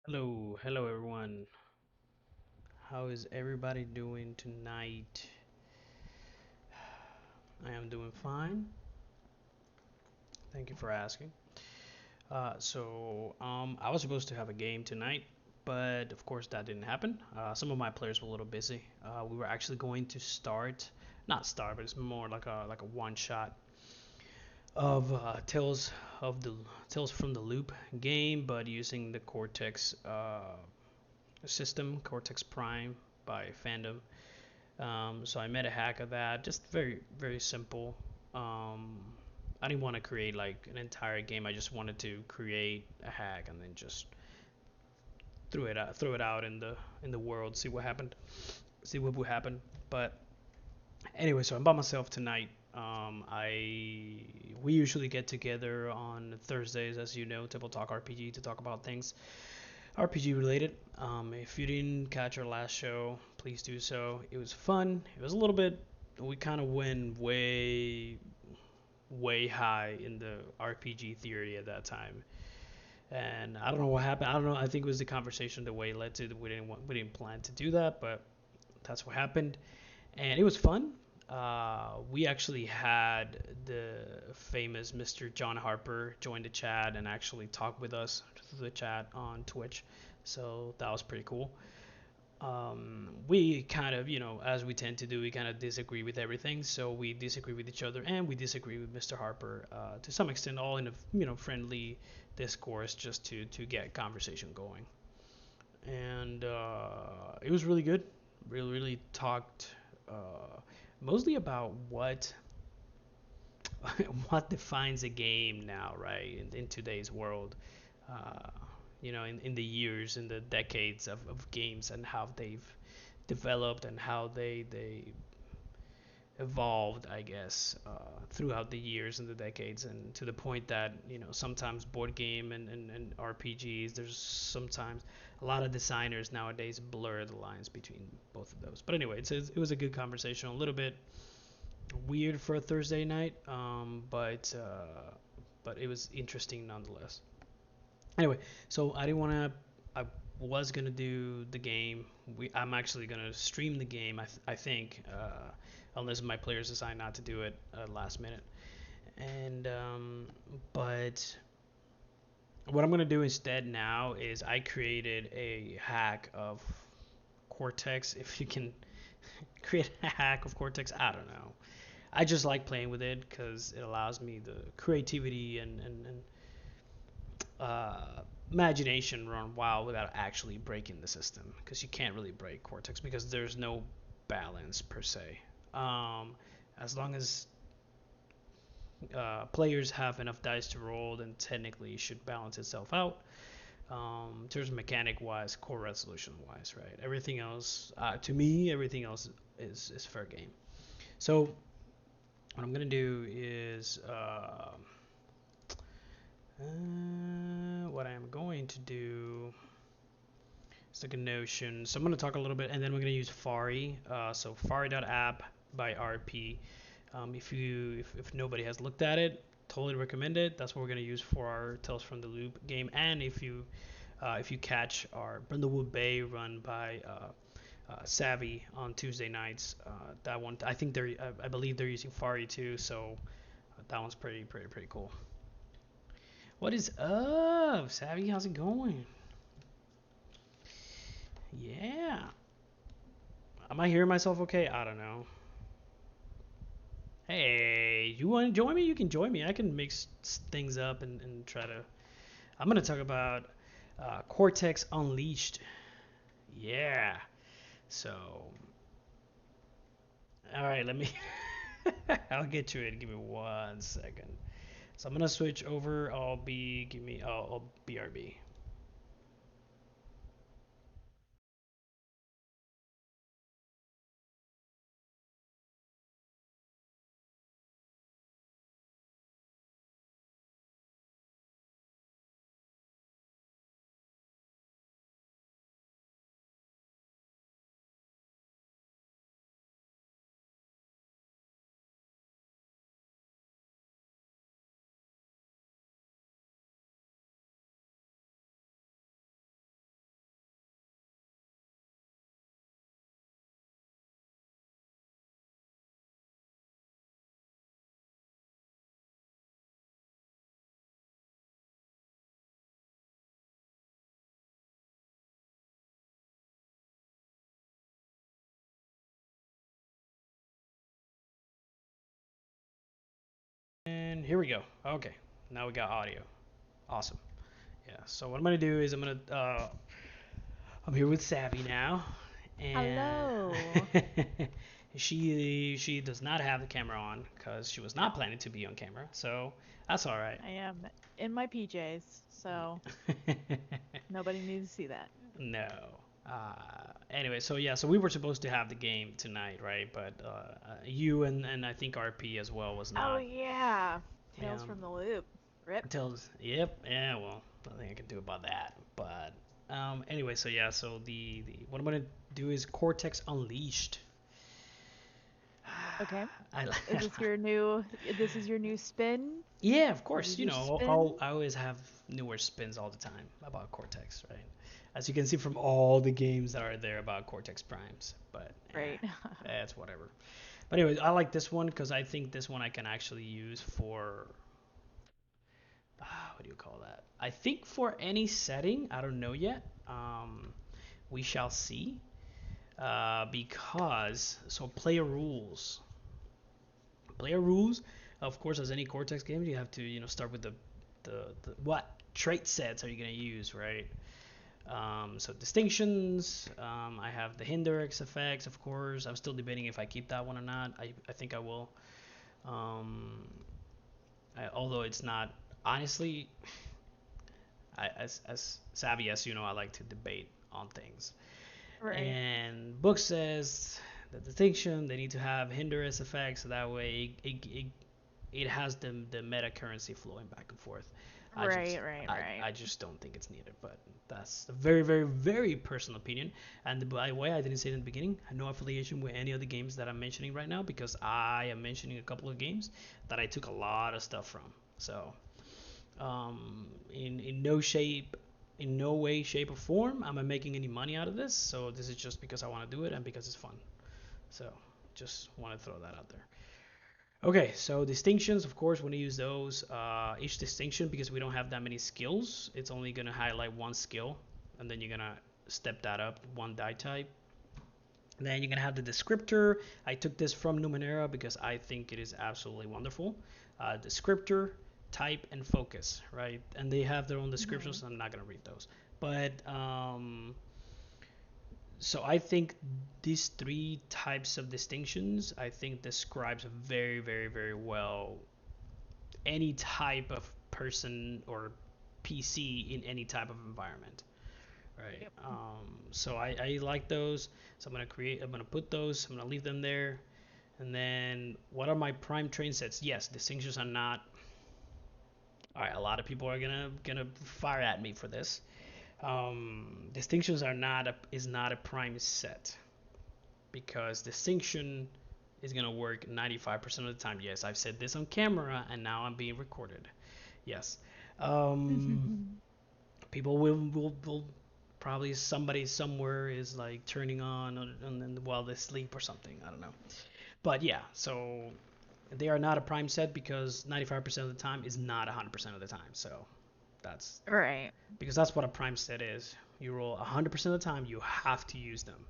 Hello everyone. How is everybody doing tonight? I am doing fine. Thank you for asking. I was supposed to have a game tonight, but of course that didn't happen. Some of my players were a little busy. We were actually going to not start, but it's more like a one shot of Tales from the Loop game, but using the Cortex system, Cortex Prime by Fandom. So I made a hack of that, just very simple. Um, I didn't want to create like an entire game. I just wanted to create a hack and then just throw it out in the world, see what would happen. But anyway, so I'm by myself tonight. I We usually get together on Thursdays, as you know, Table Talk RPG to talk about things RPG related. If you didn't catch our last show, please do so. It was fun. It was a little bit. We kind of went way high in the RPG theory at that time, and I don't know what happened. I don't know. I think it was the conversation the way it led to. We didn't plan to do that, but that's what happened, and it was fun. We actually had the famous Mr. John Harper join the chat and actually talk with us through the chat on Twitch, so that was pretty cool. We kind of, as we tend to do, we kind of disagree with everything. So we disagree with each other, and we disagree with Mr. Harper to some extent, all in a friendly discourse, just to get conversation going. And it was really good. Really talked mostly about what defines a game now, right? In today's world, uh, in the years, in the decades of games and how they've developed and how they evolved, I guess, throughout the years and the decades, and to the point that sometimes board game and RPGs, there's sometimes a lot of designers nowadays blur the lines between both of those. But anyway, it was a good conversation, a little bit weird for a Thursday night, but it was interesting nonetheless. Anyway, so I didn't want to. I was gonna do the game. I'm actually gonna stream the game. I think, unless my players decide not to do it last minute. And but what I'm gonna do instead now is I created a hack of Cortex. If you can create a hack of Cortex, I don't know. I just like playing with it because it allows me the creativity and uh, imagination run wild without actually breaking the system, because you can't really break Cortex because there's no balance per se. As long as players have enough dice to roll, then technically it should balance itself out. In terms of mechanic wise, core resolution wise, right? Everything else, to me, everything else is fair game. So what I'm gonna do is what I'm going to do is like a Notion. So I'm going to talk a little bit, and then we're going to use Fari. So Fari.app by RP. If nobody has looked at it, totally recommend it. That's what we're going to use for our Tales from the Loop game. And if you catch our Brindlewood Bay run by Savvy on Tuesday nights, that one I believe they're using Fari too. So that one's pretty cool. What is up, Savvy? How's it going? Yeah. Am I hearing myself okay? I don't know. Hey, you want to join me? You can join me. I can mix things up and try to. I'm going to talk about Cortex Unleashed. Yeah. So, all right, let me. I'll get to it. Give me 1 second. So I'm going to switch over. I'll BRB. here we go. Okay, now we got audio. Awesome. Yeah. So what I'm gonna do is I'm here with Savvy now, and Hello. she does not have the camera on because she was not No, planning to be on camera. So that's all right. I am in my PJs, so nobody needs to see that. No. Anyway, so yeah, so we were supposed to have the game tonight, right? But you and I think RP as well was Oh not. yeah, Tales Um, from the Loop. Rip. Tells, yep, yeah, well, nothing I can do about that. But anyway, so yeah, so the what I'm gonna do is Cortex Unleashed. Okay. I Is this your new? This is your new spin? yeah, of This course, is your I'll spin. I always have newer spins all the time about Cortex, right? As you can see from all the games that are there about Cortex Primes, but Right. that's whatever. But anyway, I like this one because I think this one I can actually use for what do you call that? I think for any setting, I don't know yet. We shall see. Because so player rules. Of course, as any Cortex game, you have to start with the what trait sets are you gonna use, right? So distinctions. I have the hinder X effects, of course. I'm still debating if I keep that one or not. I think I will. Um, although it's not honestly, as savvy as you know, I like to debate on things. Right. And book says the distinction they need to have hindrance effects so that way it has the meta currency flowing back and forth. I just Right. Right. I, Right. I just don't think it's needed, but that's a very very very personal opinion. And by the way, I didn't say it in the beginning. I have no affiliation with any of the games that I'm mentioning right now because I am mentioning a couple of games that I took a lot of stuff from. So in no shape, in no way, shape, or form am I making any money out of this. So this is just because I want to do it and because it's fun. So just want to throw that out there. Okay, so distinctions, of course, when you use those, each distinction, because we don't have that many skills, it's only going to highlight one skill, and then you're going to step that up one die type. And then you're going to have the descriptor. I took this from Numenera because I think it is absolutely wonderful. Descriptor, type, and focus, right? And they have their own Hmm. descriptions, so I'm not going to read those. But so I think these three types of distinctions, I think describes very, very, very well any type of person or PC in any type of environment, right? Yep. So I like those. So I'm gonna put those. I'm gonna leave them there. And then what are my prime train sets? Yes, distinctions are not. All right, a lot of people are gonna fire at me for this. Distinctions are not a is not a prime set because distinction is gonna work 95% of the time. Yes, I've said this on camera and now I'm being recorded. Yes. Um, People will probably somebody somewhere is like turning on and while they sleep or something. I don't know. But yeah, so they are not a prime set because 95% of the time is not 100% of the time. So that's Right. because that's what a prime set is. You roll 100% of the time, you have to use them.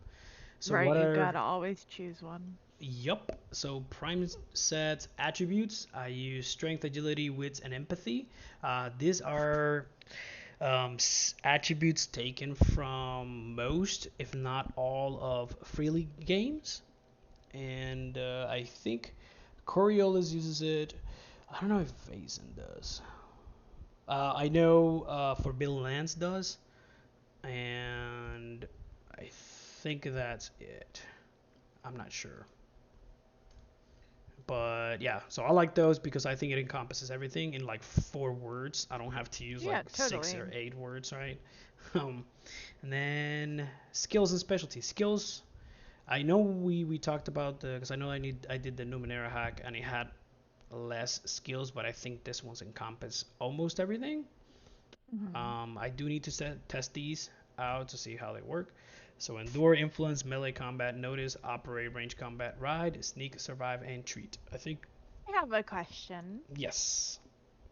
So Right. what You are gotta always choose one. Yup. So prime sets attributes. I use strength, agility, wits, and empathy. These are attributes taken from most, if not all, of Freely games, and I think Coriolis uses it. I don't know if Vaesen does. I know Forbidden Lands does, and I think that's it. I'm not sure. But yeah, so I like those because I think it encompasses everything in like 4 words. I don't have to use like Yeah. six Totally. or 8 words, right? Um, and then skills and specialties. Skills. I know we talked about the because I did the Numenera hack and it had less skills, but I think this one's encompass almost everything. Hmm. I do need to test these out to see how they work. So endure, influence, melee combat, notice, operate, range combat, ride, sneak, survive, and treat. I think I have a question. yes.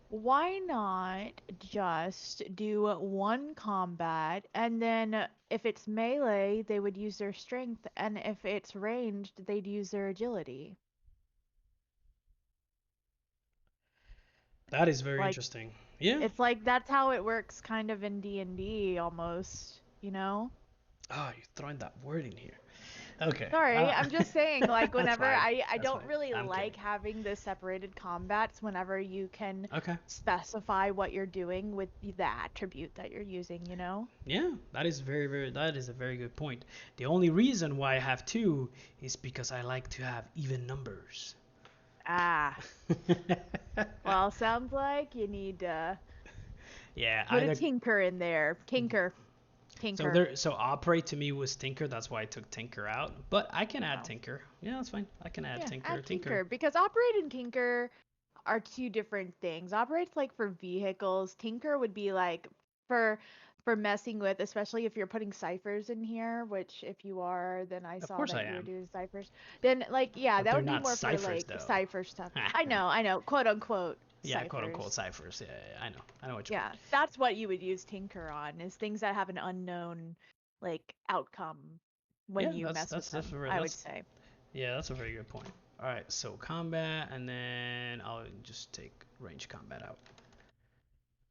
Why not just do one combat and then if it's melee, they would use their strength, and if it's ranged, they'd use their agility? That is very Like interesting. Yeah. it's like that's how it works kind of in D&D almost, you know? Oh, you're throwing that word in here. Okay. Sorry, I'm just saying, like, That's whenever fine. I That's don't fine. really I'm kidding. like having the separated combats whenever you can Okay. specify what you're doing with the attribute that you're using, you know? Yeah, that is that is a very good point. The only reason why I have two is because I like to have even numbers. Ah, well, sounds like you need to Yeah, put a either tinker in there. Tinker, tinker. so operate to me was Tinker, that's why I took Tinker out. But I can add Oh, Tinker. Yeah, that's fine. I can add yeah, Tinker. add Tinker. tinker because operate and tinker are two different things. Operate's like for vehicles. Tinker would be like for for messing with, especially if you're putting ciphers in here, which if you are, then I Of saw course I that you were am. doing ciphers. Then like yeah, But that they're would be not more for ciphers like though. cipher stuff. I know, quote unquote Yeah, quote unquote ciphers. ciphers. Yeah, yeah, I know. I know what you mean. Yeah, that's what you would use tinker on, is things that have an unknown like outcome when Yeah, you mess with them, I would that's say. yeah, that's a very good point. All right, so combat, and then I'll just take range combat out.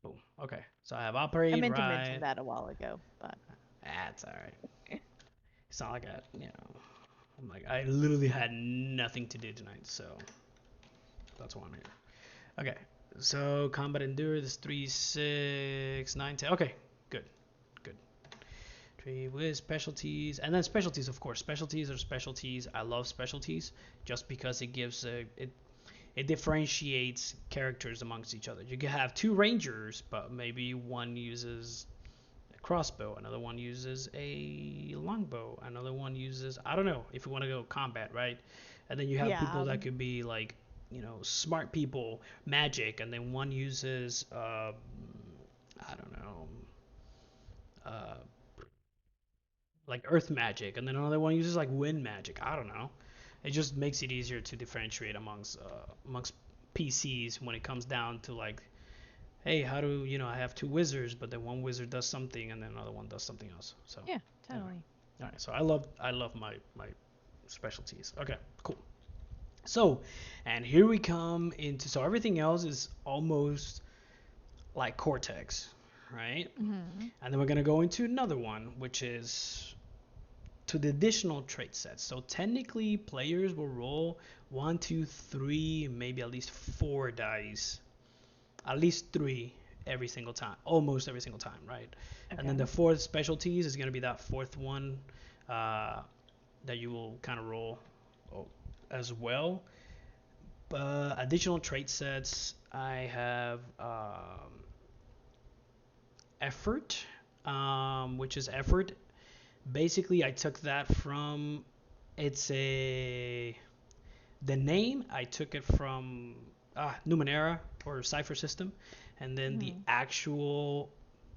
Boom. Okay, so I have I operate, meant to mention right? that a while ago, but That's all right. It's not like I'm like I literally had nothing to do tonight, so that's why I'm here. Okay, so combat endurance 3, 6, 9, 10. Okay, good, good. Tree with specialties, and then specialties, of course. Specialties are specialties. I love specialties just because it gives it differentiates characters amongst each other. You can have two rangers, but maybe one uses a crossbow, another one uses a longbow, another one uses I don't know if you want to go combat, right? And then you have people yeah, that could be like smart people, magic, and then one uses I don't know uh, like earth magic, and then another one uses like wind magic. I don't know. It just makes it easier to differentiate amongst PCs when it comes down to like, hey, how do I have two wizards, but then one wizard does something and then another one does something else. So yeah, anyway, totally. all right. So I love my specialties. Okay, cool. So, and here we come into so everything else is almost like Cortex, right? Hmm. And then we're gonna go into another one, which is to the additional trait sets. So technically, players will roll one, two, three, maybe at least four dice, at least three every single time, almost every single time, right? And then Okay. the fourth specialties is going to be that fourth one uh, that you will kind of roll oh, as well. Additional trait sets, I have effort, which is effort. Basically, I took that from it's a the name I took it from Numenera or Cipher System, and then the Hmm. actual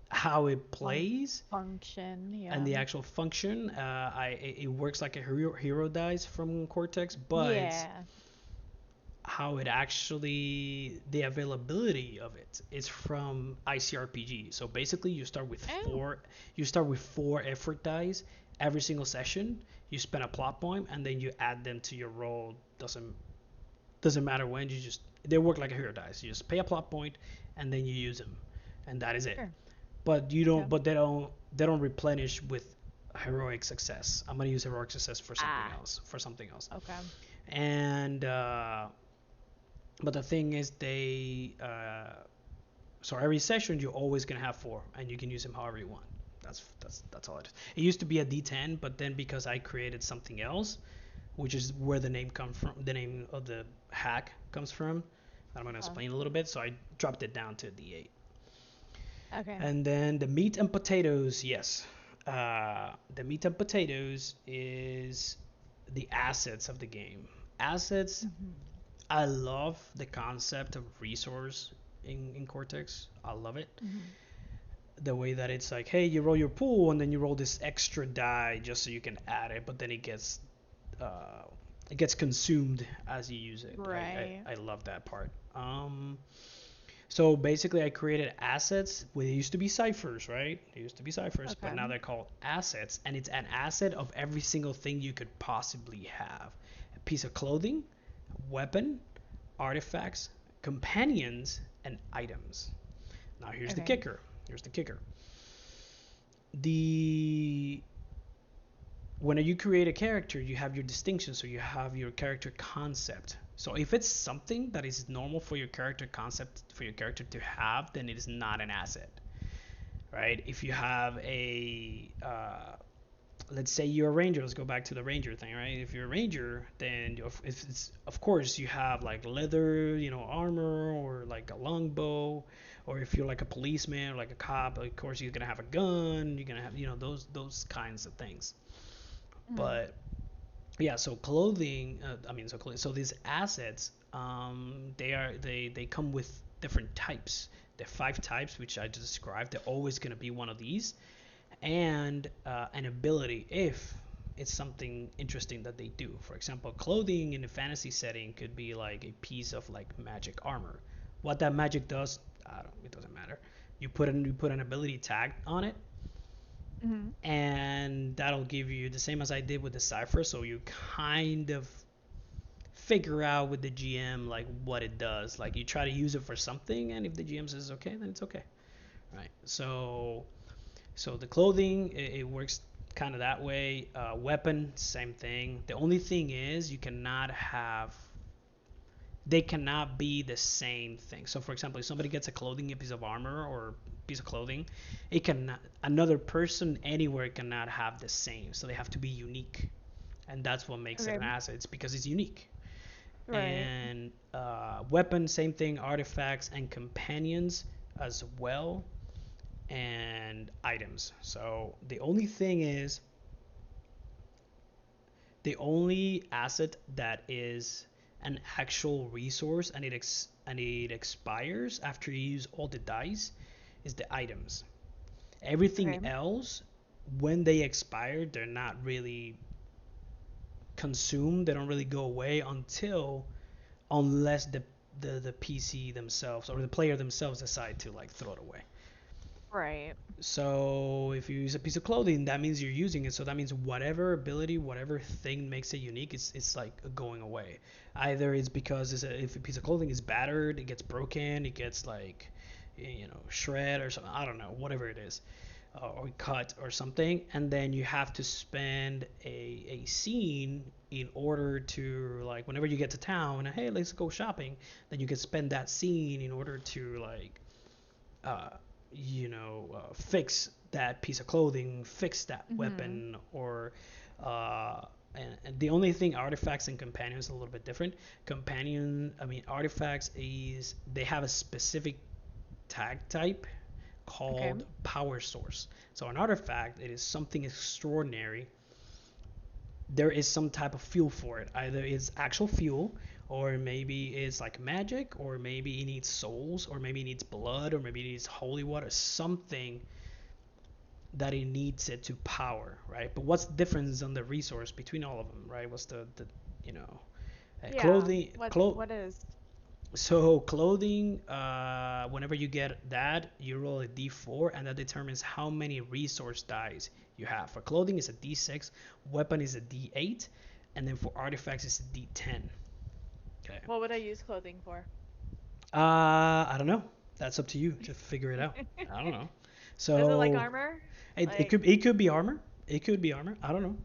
how it Fun- plays function, and yeah. the actual function. It works like a hero dice from Cortex, but Yeah. how it actually the availability of it is from ICRPG. So basically, Oh, you start with four effort dice every single session. You spend a plot point, and then you add them to your roll. Doesn't matter when. You just they work like a hero dice. You just pay a plot point, and then you use them, and that is it. sure. But you Okay. don't. But they don't replenish with heroic success. I'm gonna use heroic success for something Ah, else. okay. And but the thing is, so every session you're always gonna have four, and you can use them however you want. That's all it is. It used to be a D10, but then because I created something else, which is where the name comes from, the name of the hack comes from. I'm gonna Uh, explain a little bit. So I dropped it down to D8. okay. And then the meat and potatoes, yes. The meat and potatoes is the assets of the game. Assets, Hmm. I love the concept of resource in Cortex. I love it. Hmm. The way that it's like, hey, you roll your pool and then you roll this extra die just so you can add it, but then uh, it gets consumed as you use it. Right. I love that part. So basically, I created assets. Well, they used to be ciphers, right? They used to be ciphers, but Okay. now they're called assets, and it's an asset of every single thing you could possibly have: a piece of clothing, weapon, artifacts, companions, and items. Now here's the Okay. kicker. Here's the kicker. The when you create a character, you have your distinction, so you have your character concept. So if it's something that is normal for your character concept for your character to have, then it is not an asset, right? If you have a let's say you're a ranger, let's go back to the ranger thing, right? If you're a ranger, then if it's, of course you have like leather, armor, or like a longbow, or if you're like a policeman or like a cop, of course you're gonna have a gun, you're gonna have those kinds of things. Mhm. But yeah, so clothing, so these assets, they come with different types. The five types which I just described, they're always going to be one of these, and an ability if it's something interesting that they do. For example, clothing in a fantasy setting could be like a piece of like magic armor. What that magic does, it doesn't matter. You put an ability tag on it, Mhm. and that'll give you the same as I did with the cipher. So you kind of figure out with the GM like what it does. Like you try to use it for something, and if the GM says okay, then it's okay, right? So the clothing, it works kind of that way. Weapon, same thing. The only thing is you cannot have they cannot be the same thing. So for example, if somebody gets a clothing, a piece of armor or piece of clothing, it cannot another person anywhere cannot have the same. So they have to be unique, and that's what makes it Okay. an asset. It's because it's unique. Right. And weapons, same thing. Artifacts and companions as well, and items. So the only asset that is an actual resource, and it expires after you use all the dice, is the items. Everything Okay. else, when they expire, they're not really consumed. They don't really go away unless the PC themselves or the player themselves decide to like throw it away. Right. So if you use a piece of clothing, that means you're using it. So that means whatever ability, whatever thing makes it unique, it's like going away. Either it's because if a piece of clothing is battered, it gets broken, it gets like shred or something. I don't know, whatever it is, or cut or something, and then you have to spend a scene in order to like whenever you get to town, hey, let's go shopping. Then you can spend that scene in order to like uh, fix that piece of clothing, fix that Mhm. weapon, or uh, and the only thing artifacts and companions are a little bit different. Artifacts is they have a specific tag type Okay. called power source. So an artifact, it is something extraordinary. There is some type of fuel for it. Either it's actual fuel, or maybe it's like magic, or maybe it needs souls, or maybe it needs blood, or maybe it needs holy water, something that it needs it to power, right? But what's the difference on the resource between all of them, right? What's the you know Yeah. clothing What is? so clothing, whenever you get that, you roll a d4, and that determines how many resource dice you have. For clothing, it's a d6. Weapon is a d8, and then for artifacts, it's a d10. Okay. What would I use clothing for? I don't know. That's up to you to figure it out. I don't know. Is it like So armor? it Like could be armor. It could be armor. I don't know.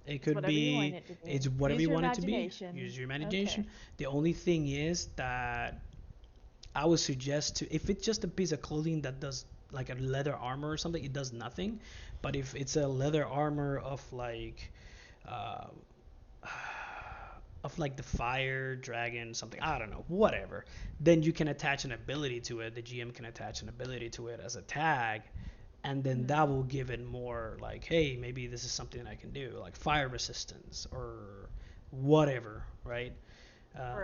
It it's could whatever you want be it to it's be. whatever Use you your want it to be. imagination. Use your imagination. Okay. The only thing is that I would suggest to if it's just a piece of clothing that does like a leather armor or something, it does nothing. But if it's a leather armor uh, of like the fire dragon something, I don't know, whatever, then you can attach an ability to it. The GM can attach an ability to it as a tag, and then that Mhm. will give it more like, hey, maybe this is something I can do, like fire resistance or whatever, right?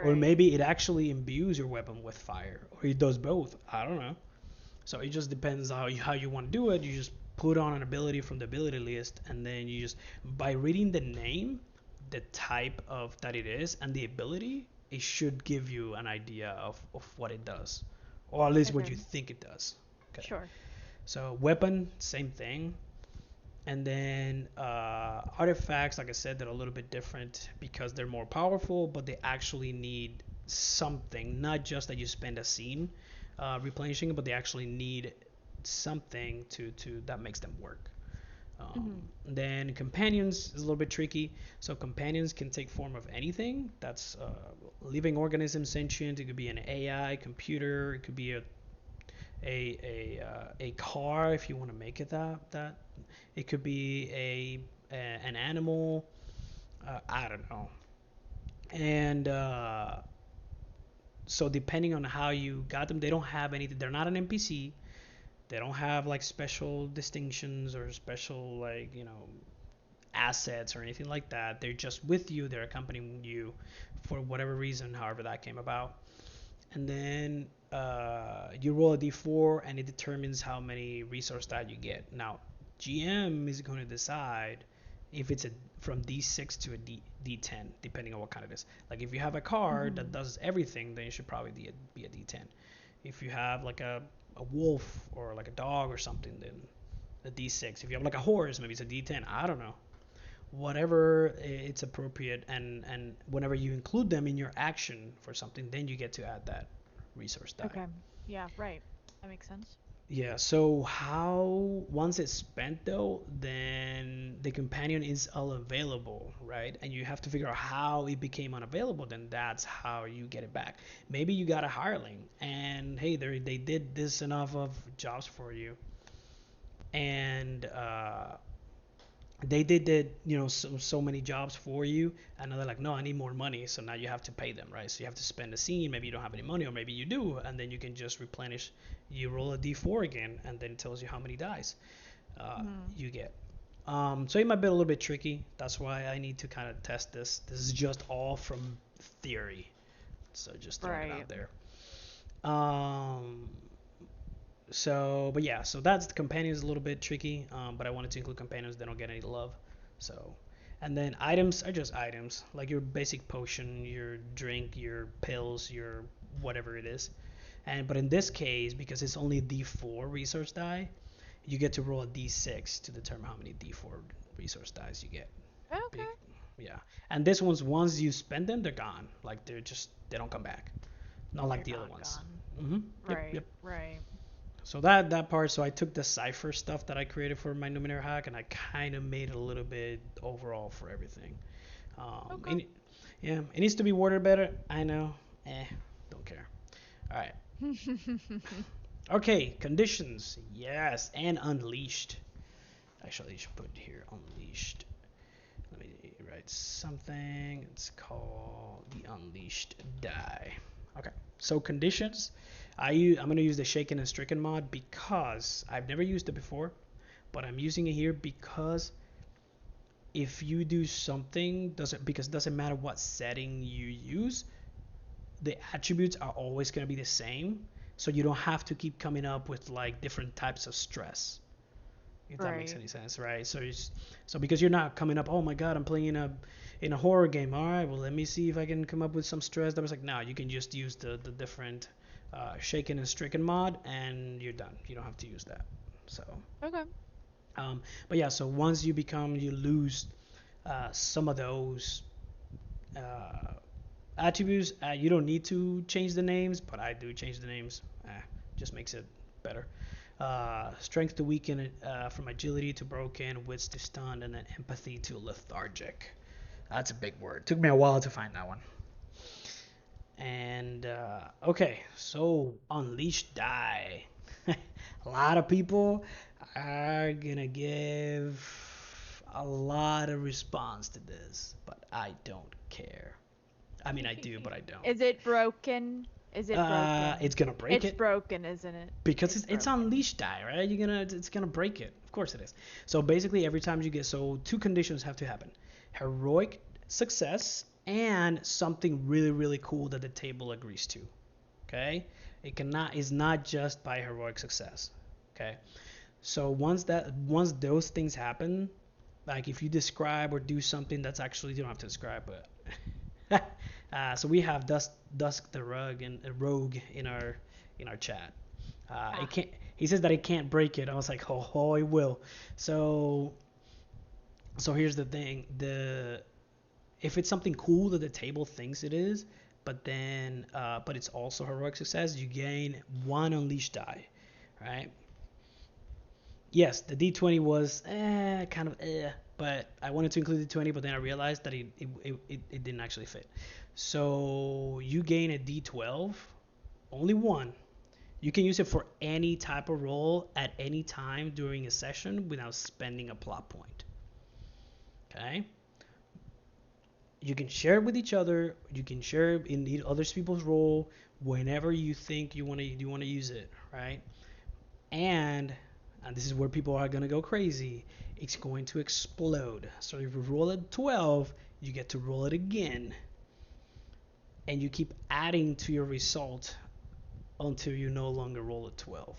Or Right. maybe it actually imbues your weapon with fire, or it does both. I don't know. So it just depends how you want to do it. You just put on an ability from the ability list, and then you just by reading the name, the type of that it is, and the ability, it should give you an idea of what it does, or at least what Okay. you think it does. Okay. Sure. So weapon, same thing. And then artifacts, like I said, they're a little bit different because they're more powerful, but they actually need something, not just that you spend a scene replenishing it, but they actually need something to that makes them work. Mhm. Then companions is a little bit tricky. So companions can take form of anything. That's living organism, sentient. It could be an AI, computer. It could be a car if you want to make it that. It could be an animal. I don't know. And so depending on how you got them, they don't have anything. They're not an NPC. They don't have like special distinctions or special like assets or anything like that. They're just with you. They're accompanying you for whatever reason, however that came about. And then you roll a d4 and it determines how many resource that you get. Now, GM is going to decide if it's a from d6 to a d10, depending on what kind it is. Like if you have a card that Mhm. does everything, then it should probably be a d10. If you have like a wolf or like a dog or something, then a d6. If you have like a horse, maybe it's a d10. I don't know. Whatever it's appropriate, and whenever you include them in your action for something, then you get to add that resource die. Okay. Yeah, right. That makes sense. Yeah, so how once it's spent though, then the companion is unavailable, right? And you have to figure out how it became unavailable, then that's how you get it back. Maybe you got a hireling and hey, they did this enough of jobs for you, and they did so many jobs for you, and they're like, no, I need more money, so now you have to pay them, right? So you have to spend a scene, maybe you don't have any money, or maybe you do, and then you can just replenish. You roll a d4 again, and then it tells you how many dice Mhm. you get. So it might be a little bit tricky. That's why I need to kind of test this. This is just all from theory, so just throwing it Right. out there. um but yeah, so that's the companions a little bit tricky. But I wanted to include companions, they don't get any love. So, and then items are just items, like your basic potion, your drink, your pills, your whatever it is. And but in this case, because it's only D4 resource die, you get to roll a D6 to determine how many D4 resource dice you get. Big, Okay. yeah. And this one's once you spend them, they're gone. Like they don't come back. Not like They're the other not ones. gone. Yep, Right. yep. Right. So that part, so I took the cipher stuff that I created for my Numenera hack and I kind of made it a little bit overall for everything. Okay. And yeah, it needs to be worded better. I know. Don't care. All right. Okay, conditions. Yes, and unleashed. Actually, I should put here unleashed. Let me write something. It's called the unleashed die. Okay. So conditions. I'm gonna use the shaken and stricken mod because I've never used it before, but I'm using it here because if you do something doesn't matter what setting you use, the attributes are always gonna be the same. So you don't have to keep coming up with like different types of stress. If that makes Right. any sense, right? So because you're not coming up, oh my god, I'm playing in a horror game. All right, well let me see if I can come up with some stress. That was like, no, you can just use the different shaken and stricken mod, and you're done. You don't have to use that. So, Okay. um, but yeah, so once you lose some of those uh, attributes. You don't need to change the names, but I do change the names. Just makes it better. Strength to weaken, from agility to broken, wits to stunned, and then empathy to lethargic. That's a big word. Took me a while to find that one. And okay, so unleash die. A lot of people are gonna give a lot of response to this, but I don't care. I mean, I do, but I don't. Is it broken? Is it broken? It's gonna break It's it broken, isn't it? because It's it's broken. unleashed die, right? It's gonna break it. Of course it is. So basically, every time you get two conditions have to happen: heroic success and something really really cool that the table agrees to. Okay, it cannot is not just by heroic success. Okay, so once those things happen, like if you describe or do something that's actually you don't have to describe, but so we have Dusk the Rug and Rogue in our chat. It Ah. can't. He says that it can't break it. I was like, oh, it will. So here's the thing. The If it's something cool that the table thinks it is, but it's also heroic success. You gain one unleashed die, right? Yes, the D20 was kind of but I wanted to include the 20, but then I realized that it didn't actually fit. So you gain a D12, only one. You can use it for any type of role at any time during a session without spending a plot point. Okay? You can share it with each other. You can share it in the other people's role whenever you think you want to use it, right? And this is where people are gonna go crazy. It's going to explode. So if you roll a 12, you get to roll it again, and you keep adding to your result until you no longer roll a 12.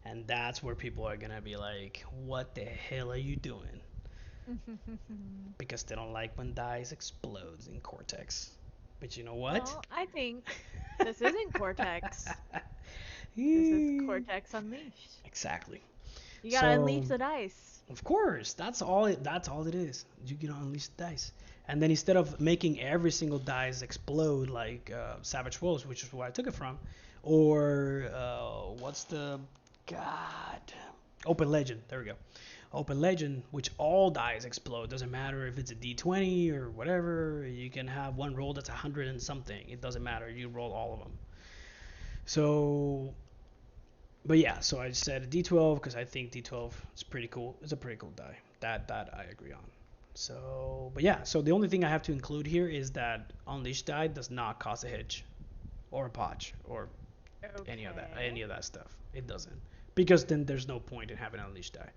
And that's where people are gonna be like, "What the hell are you doing?" Because they don't like when dice explodes in Cortex. But you know what? Well, I think this isn't Cortex. This is Cortex Unleashed. Exactly. You gotta unleash So the dice. of course, that's all it is. You can unleash the dice, and then instead of making every single dice explode like Savage Wolves, which is where I took it from, or what's the God Open Legend? There we go. Open Legend, which all dice explode. Doesn't matter if it's a D20 or whatever. You can have one roll that's 100 and something. It doesn't matter. You roll all of them. So but yeah, so I said D12 because I think D12 is pretty cool. It's a pretty cool die. That I agree on. So, but yeah, so the only thing I have to include here is that Unleashed die does not cost a hitch or a potch or any Okay. of that stuff. It doesn't, because then there's no point in having Unleashed die.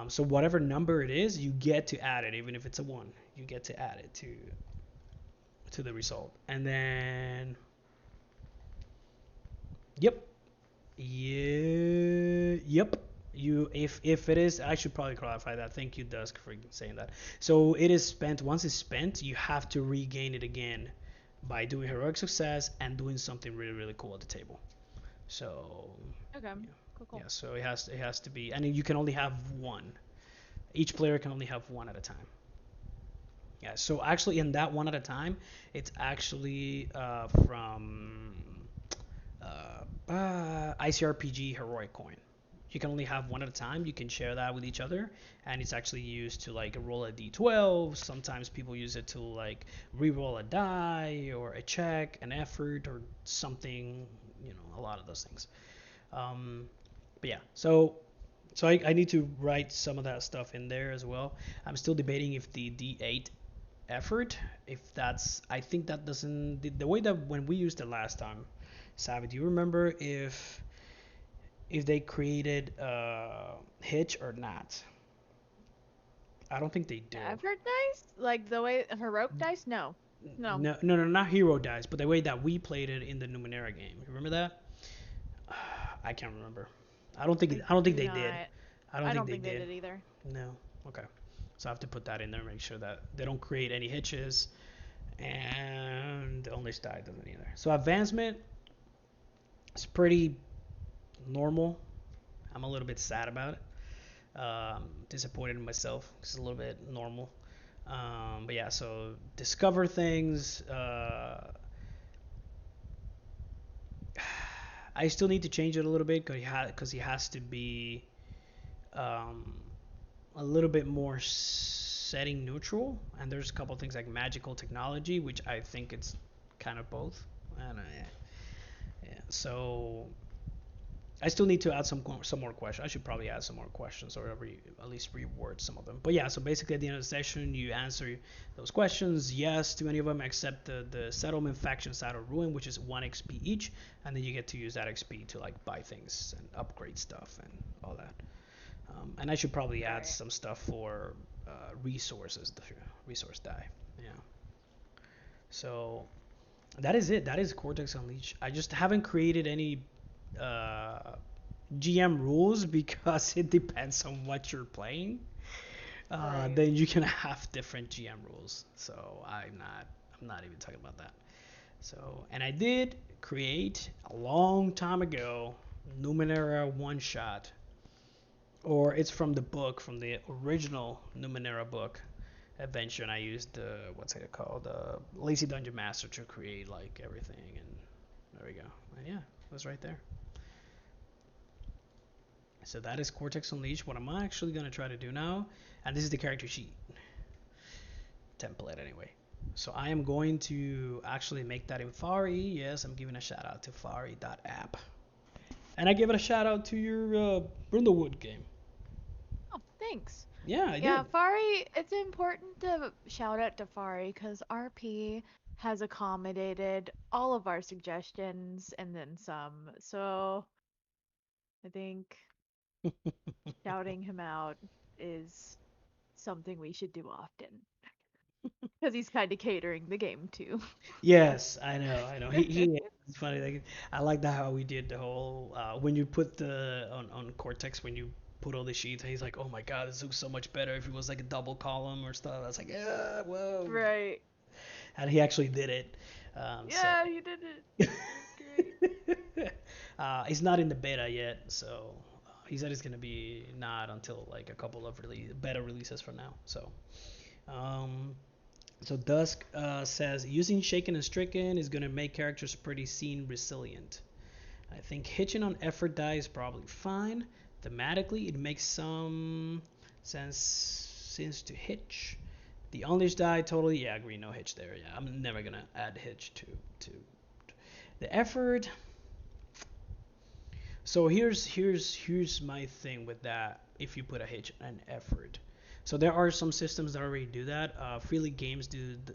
So whatever number it is, you get to add it, even if it's a one. You get to add it to the result, and then yep, yeah, yep. You if it is, I should probably clarify that. Thank you, Dusk, for saying that. So it is spent. Once it's spent, you have to regain it again by doing heroic success and doing something really really cool at the table. So Okay. yeah, Cool, yeah. cool. So it has to be, and you can only have one. Each player can only have one at a time. Yeah. So actually, in that one at a time, it's actually from ICRPG heroic coin. You can only have one at a time. You can share that with each other, and it's actually used to like roll a d12. Sometimes people use it to like re-roll a die or a check, an effort, or something. A lot of those things. Um, but yeah, so I need to write some of that stuff in there as well. I'm still debating if the D8 effort, if that's, I think that doesn't, the way that when we used it last time, Savvy, do you remember if they created Hitch or not? I don't think they do. The effort dice? Like the way heroic dice? No. No. No, no, no, not Hero Dice, but the way that we played it in the Numenera game. You remember that? I can't remember. I don't think I I don't think do they did. not. I don't I think don't they think they did. did either. No. Okay. So I have to put that in there, make sure that they don't create any hitches, and the only die doesn't either. So advancement is pretty normal. I'm a little bit sad about it. Disappointed in myself. It's a little bit normal. But yeah, so discover things. I still need to change it a little bit because he has to be um, a little bit more setting neutral. And there's a couple of things like magical technology, which I think it's kind of both. And yeah. So I still need to add some more questions. I should probably add some more questions or at least reword some of them. But yeah, so basically at the end of the session, you answer those questions, yes to any of them except the settlement faction side of ruin, which is 1 XP each, and then you get to use that XP to like buy things and upgrade stuff and all that. And I should probably add Right. some stuff for resources, the resource die. Yeah. So that is it. That is Cortex Unleashed. I just haven't created any uh, GM rules because it depends on what you're playing. Right. Then you can have different GM rules. So I'm not even talking about that. So, and I did create a long time ago Numenera one shot, or it's from the book, from the original Numenera book. adventure, and I used the what's it called, Lazy Dungeon Master to create like everything, and there we go. And yeah, it was right there. So that is Cortex Unleashed. What I'm actually gonna try to do now, and this is the character sheet template anyway. So I am going to actually make that in Fari. Yes, I'm giving a shout out to Fari.app. And I give it a shout out to your Brindlewood game. Oh, thanks. Yeah, I Yeah, did. Fari, it's important to shout out to Fari because RP has accommodated all of our suggestions and then some. So I think shouting him out is something we should do often because he's kind of catering the game too. Yes, I know, I know. He it's funny. Like I like that how we did the whole when you put the on Cortex when you put all the sheets. He's like, oh my god, this looks so much better if it was like a double column or stuff. I was like, yeah, whoa, Right. and he actually did it. So Yeah, you did it. It was great. he's not in the beta yet, so he said it's gonna be not until like a couple of beta releases from now. Um, So Dusk says using Shaken and Stricken is going to make characters pretty scene resilient. I think hitching on effort die is probably fine. Thematically, it makes some sense to hitch. The Unleashed die, totally, yeah, I agree, no hitch there. Yeah, I'm never gonna add hitch to the effort. So here's my thing with that. If you put a hitch and effort, so there are some systems that already do that. Freely Games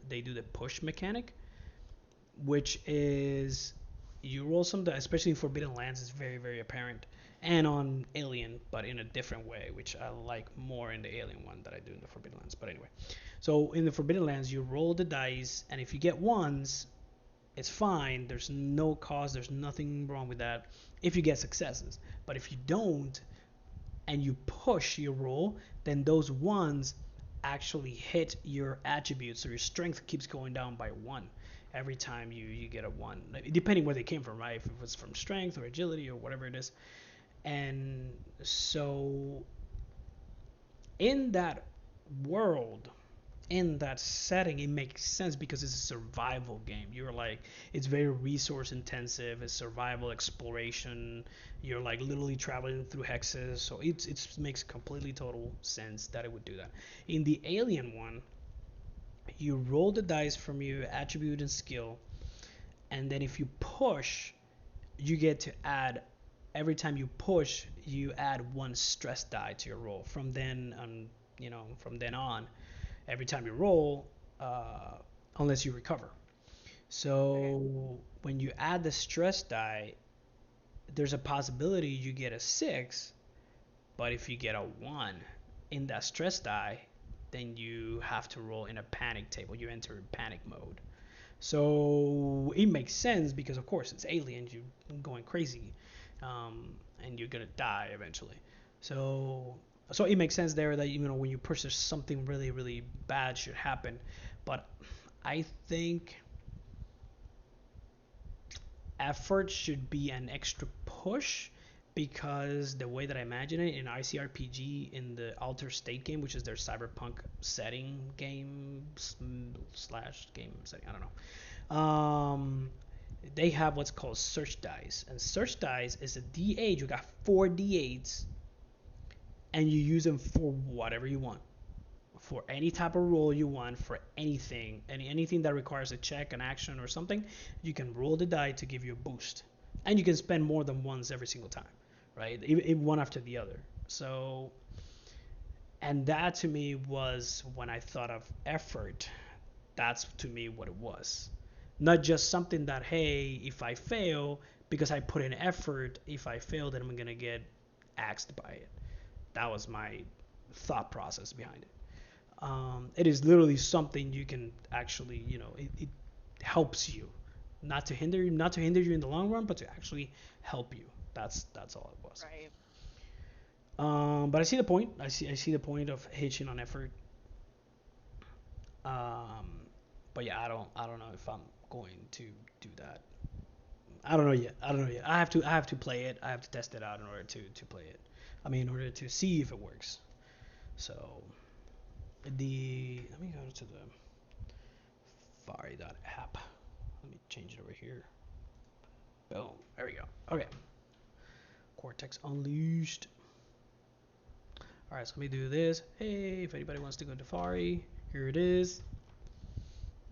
they do the push mechanic, which is you roll some dice, especially in Forbidden Lands, it's very apparent, and on Alien, but in a different way, which I like more in the Alien one than I do in the Forbidden Lands. But anyway, so in the Forbidden Lands, you roll the dice, and if you get ones, it's fine. There's no cause. There's nothing wrong with that. If you get successes, but if you don't, and you push your roll, then those ones actually hit your attributes. So your strength keeps going down by one every time you get a one, depending where they came from, right? If it was from strength or agility or whatever it is. And so in that world, in that setting, it makes sense because it's a survival game. You're like, it's very resource intensive. It's survival exploration. You're like literally traveling through hexes, so it makes completely total sense that it would do that. In the Alien one, you roll the dice from your attribute and skill, and then if you push, you get to add. Every time you push, you add one stress die to your roll. From then on, from then on, every time you roll, uh, unless you recover. Okay. So when you add the stress die, there's a possibility you get a 6, but if you get a 1 in that stress die, then you have to roll in a panic table. You enter panic mode. So it makes sense because, of course, it's aliens. You're going crazy, and you're gonna die eventually. So, so it makes sense there that when you push, there's something really bad should happen. But I think effort should be an extra push because the way that I imagine it in ICRPG in the Alter State game, which is their cyberpunk setting game slash game setting, I don't know. They have what's called search dice, and search dice is a D8. You got 4 D8s, and you use them for whatever you want, for any type of roll you want, for anything, anything that requires a check, an action, or something. You can roll the die to give you a boost, and you can spend more than once every single time, right? One after the other. So, and that to me was when I thought of effort. That's to me what it was. Not just something that, hey, if I fail, because I put in effort, if I fail, then I'm going to get axed by it. That was my thought process behind it. It is literally something you can actually, it helps you, not to hinder you in the long run, but to actually help you. That's all it was. Right. But I see the point. I see the point of hitching on effort. Um, but yeah, I don't know if I'm going to do that. I don't know yet. I have to play it. I have to test it out in order to play it. I mean, in order to see if it works. So The let me go to the Fari.app. Let me change it over here. Boom. There we go. Okay. Cortex Unleashed. All right, so let me do this. Hey, if anybody wants to go to Fari, here it is.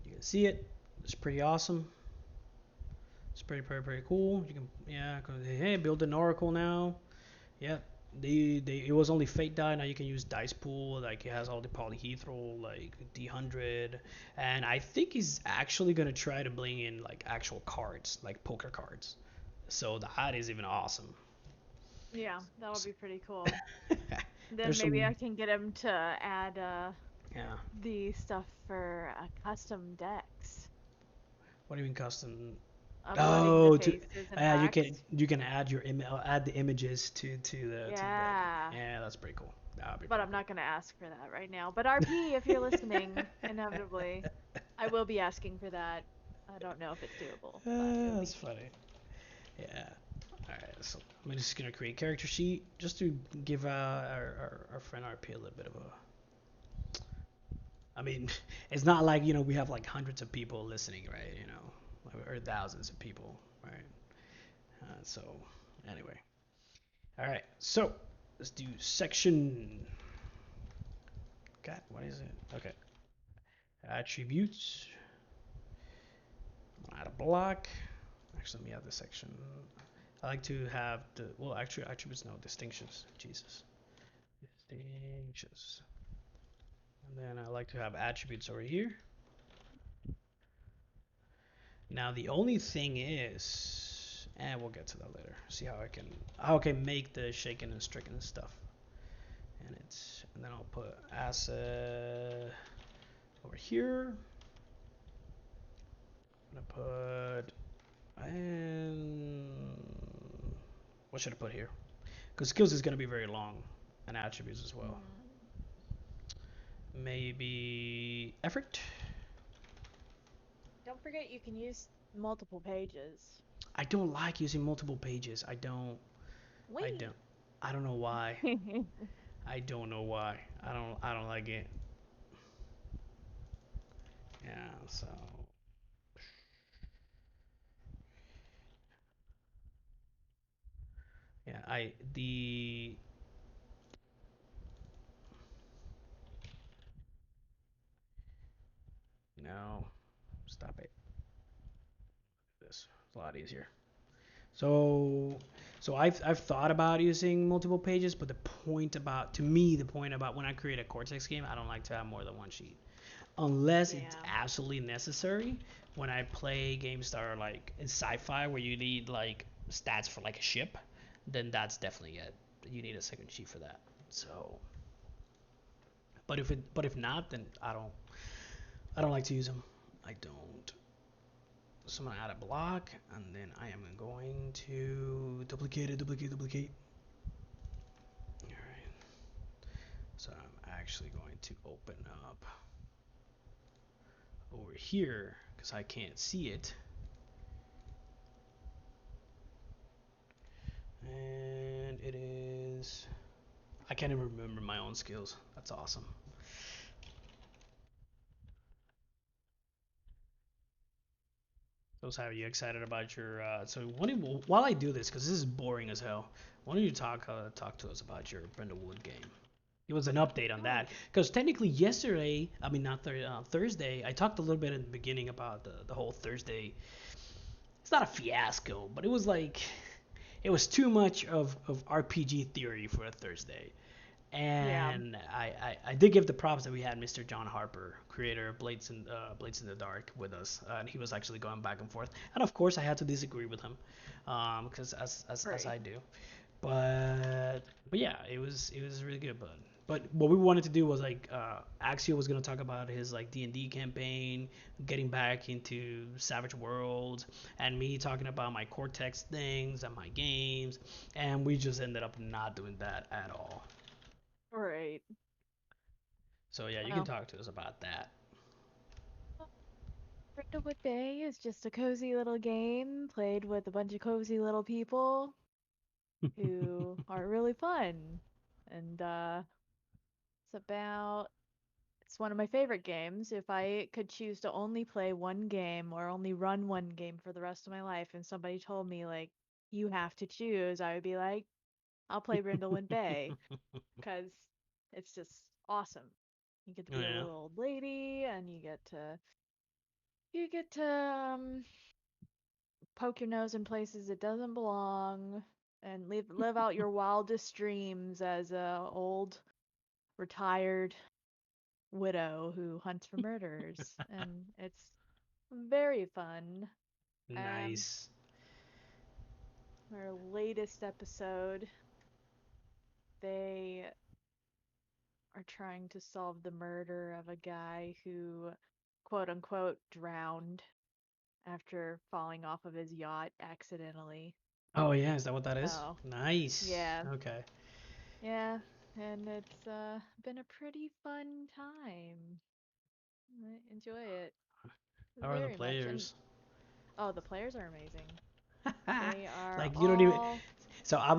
You can see it. It's pretty awesome. It's pretty cool. You can hey, build an oracle now. Yeah, it was only fate die. Now you can use dice pool. Like it has all the polyhedral like D100, and I think he's actually gonna try to bring in like actual cards, like poker cards. So that is even awesome. Yeah, that would be pretty cool. Then There's maybe I some can get him to add yeah. the stuff for custom decks, What do you mean custom? uploading the Oh, to faces and you can backs. add your add the images to the deck. Yeah, Yeah, that's pretty cool. That would be but pretty I'm cool. not gonna ask for that right now. But RP, if you're listening, inevitably, I will be asking for that. I don't know if it's doable, but it would be That's neat. funny. Yeah. All right. So I'm just gonna create a character sheet just to give our friend RP a little bit of a. I mean, it's not like we have like hundreds of people listening, right? Or thousands of people, right? So anyway, all right. So let's do section. God, what is it? Okay. Attributes. Add a block. Actually, let me add this section. I like to have actually attributes, no, distinctions. Jesus. Distinctions. And then I like to have attributes over here. Now the only thing is, and we'll get to that later. See how I can make the shaken and stricken stuff. And then I'll put asset over here. I'm gonna put and what should I put here? Because skills is gonna be very long, and attributes as well. Hmm. Maybe effort. Don't forget you can use multiple pages. I don't like using multiple pages. I don't. I Wait. don't. I don't know why. I don't know why. I don't like it. Yeah. So yeah. I the no. Stop it. This is a lot easier. So I've thought about using multiple pages, but the point about when I create a Cortex game, I don't like to have more than one sheet. Unless it's Yeah. absolutely necessary. When I play games that are like in sci-fi where you need like stats for like a ship, then that's definitely it. You need a second sheet for that. So, but if not, then I don't like to use them. I don't. So I'm gonna add a block, and then I am going to duplicate. All right. So I'm actually going to open up over here because I can't see it. And it is. I can't even remember my own skills. That's awesome. So, are you excited about your? So, while I do this, because this is boring as hell, why don't you talk to us about your Brindlewood game? It was an update on Oh, that because technically yesterday, I mean not Thursday, I talked a little bit in the beginning about the whole Thursday. It's not a fiasco, but it was like it was too much of RPG theory for a Thursday. yeah. And I did give the props that we had Mr. John Harper, creator of Blades in the Dark, with us, and he was actually going back and forth. And of course, I had to disagree with him, because as Right. I do. But yeah, it was really good. But what we wanted to do was like Axio was gonna talk about his like D&D campaign, getting back into Savage Worlds, and me talking about my Cortex things and my games, and we just ended up not doing that at all. Right. So yeah, you can Well, talk to us about that. Brindlewood Bay is just a cozy little game played with a bunch of cozy little people who are really fun. And it's about It's one of my favorite games. If I could choose to only play one game or only run one game for the rest of my life, and somebody told me, like, you have to choose, I would be like, I'll play Brindlewood Bay because it's just awesome. You get to be a Yeah. little old lady, and you get to poke your nose in places it doesn't belong, and live out your wildest dreams as a old retired widow who hunts for murders, and it's very fun. Um, Nice. our latest episode, they are trying to solve the murder of a guy who, quote unquote, drowned after falling off of his yacht accidentally. Oh yeah, is that what that is? So, Nice. yeah, Okay. yeah, and it's been a pretty fun time. I enjoy it How are the very much. And players? oh, the players are amazing. They are Like you don't even. all. So I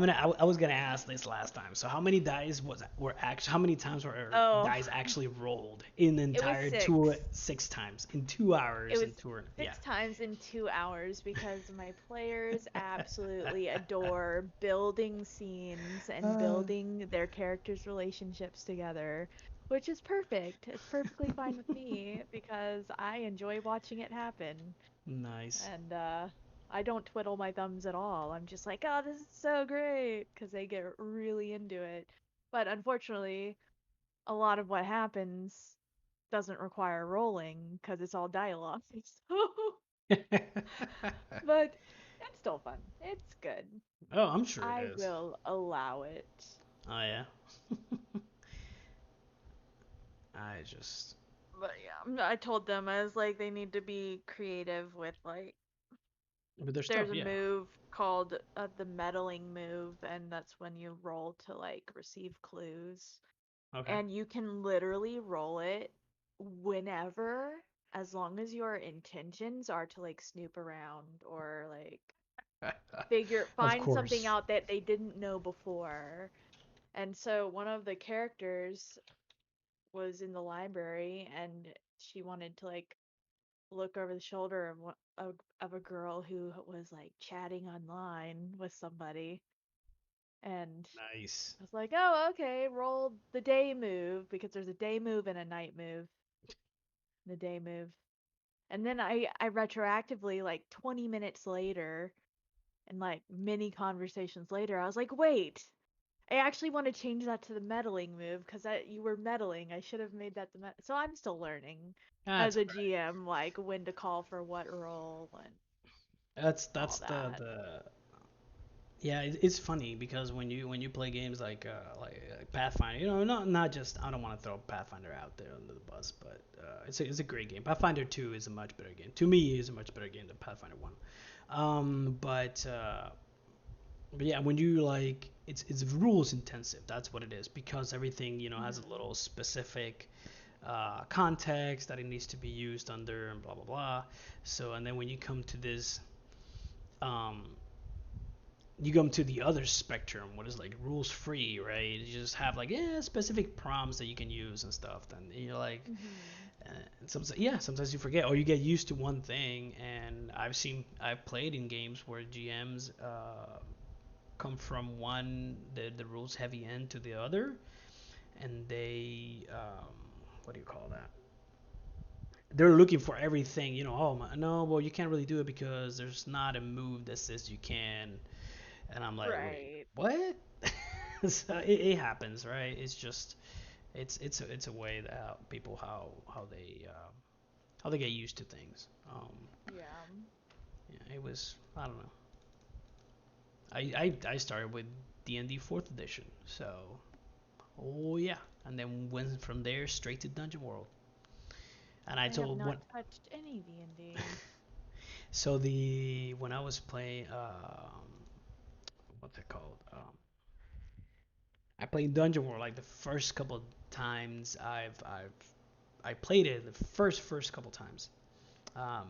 was gonna ask this last time. So how many dice were actually? How many times were Oh, dice actually rolled in the it was entire tour? 6. 6 times in 2 hours It was in tour. Yeah. 6 times in 2 hours because my players absolutely adore building scenes and Uh, building their characters' relationships together, which is perfect. It's perfectly fine with me because I enjoy watching it happen. nice. And I don't twiddle my thumbs at all. I'm just like, oh, this is so great because they get really into it. But unfortunately, a lot of what happens doesn't require rolling because it's all dialogue. But it's still fun. It's good. Oh, I'm sure it I is. will allow it. Oh yeah. I just But yeah, I told them I was like they need to be creative with like with their stuff. there's a Yeah. move called the meddling move, and that's when you roll to like receive clues, Okay. and you can literally roll it whenever, as long as your intentions are to like snoop around or like Of find something course. out that they didn't know before. And so one of the characters was in the library, and she wanted to like look over the shoulder of a girl who was like chatting online with somebody, and Nice. I was like, "Oh, okay, roll the day move because there's a day move and a night move." The day move. And then I retroactively like 20 minutes later and like many conversations later, I was like, "Wait, I actually want to change that to the meddling move because you were meddling. I should have made that so I'm still learning as That's a alright. GM, like when to call for what role and That's all that. the yeah. It's funny because when you play games like Pathfinder, not just I don't want to throw Pathfinder out there under the bus, but it's a great game. Pathfinder 2 is a much better game. To me, is a much better game than Pathfinder 1. But yeah, when you like it's rules intensive. That's what it is because everything has a Hmm. little specific context that it needs to be used under and blah blah blah. So and then when you come to this, um, you come to the other spectrum, what is like rules free, right? You just have like specific prompts that you can use and stuff. Then you're like, Hmm. sometimes you forget or you get used to one thing. And I've played in games where GMs come from the rules heavy end to the other, and they what do you call that? They're looking for everything, oh no, well you can't really do it because there's not a move that says you can. And I'm like, wait, Right. what? So it happens, right? It's just it's a way that people how they get used to things. Yeah. Yeah, it was I don't know. I started with D&D fourth edition, so oh yeah, and then went from there straight to Dungeon World. And I I have told not what touched any D&D. so the when I was playing what's it called? I played Dungeon World like the first couple times I played it the first couple times.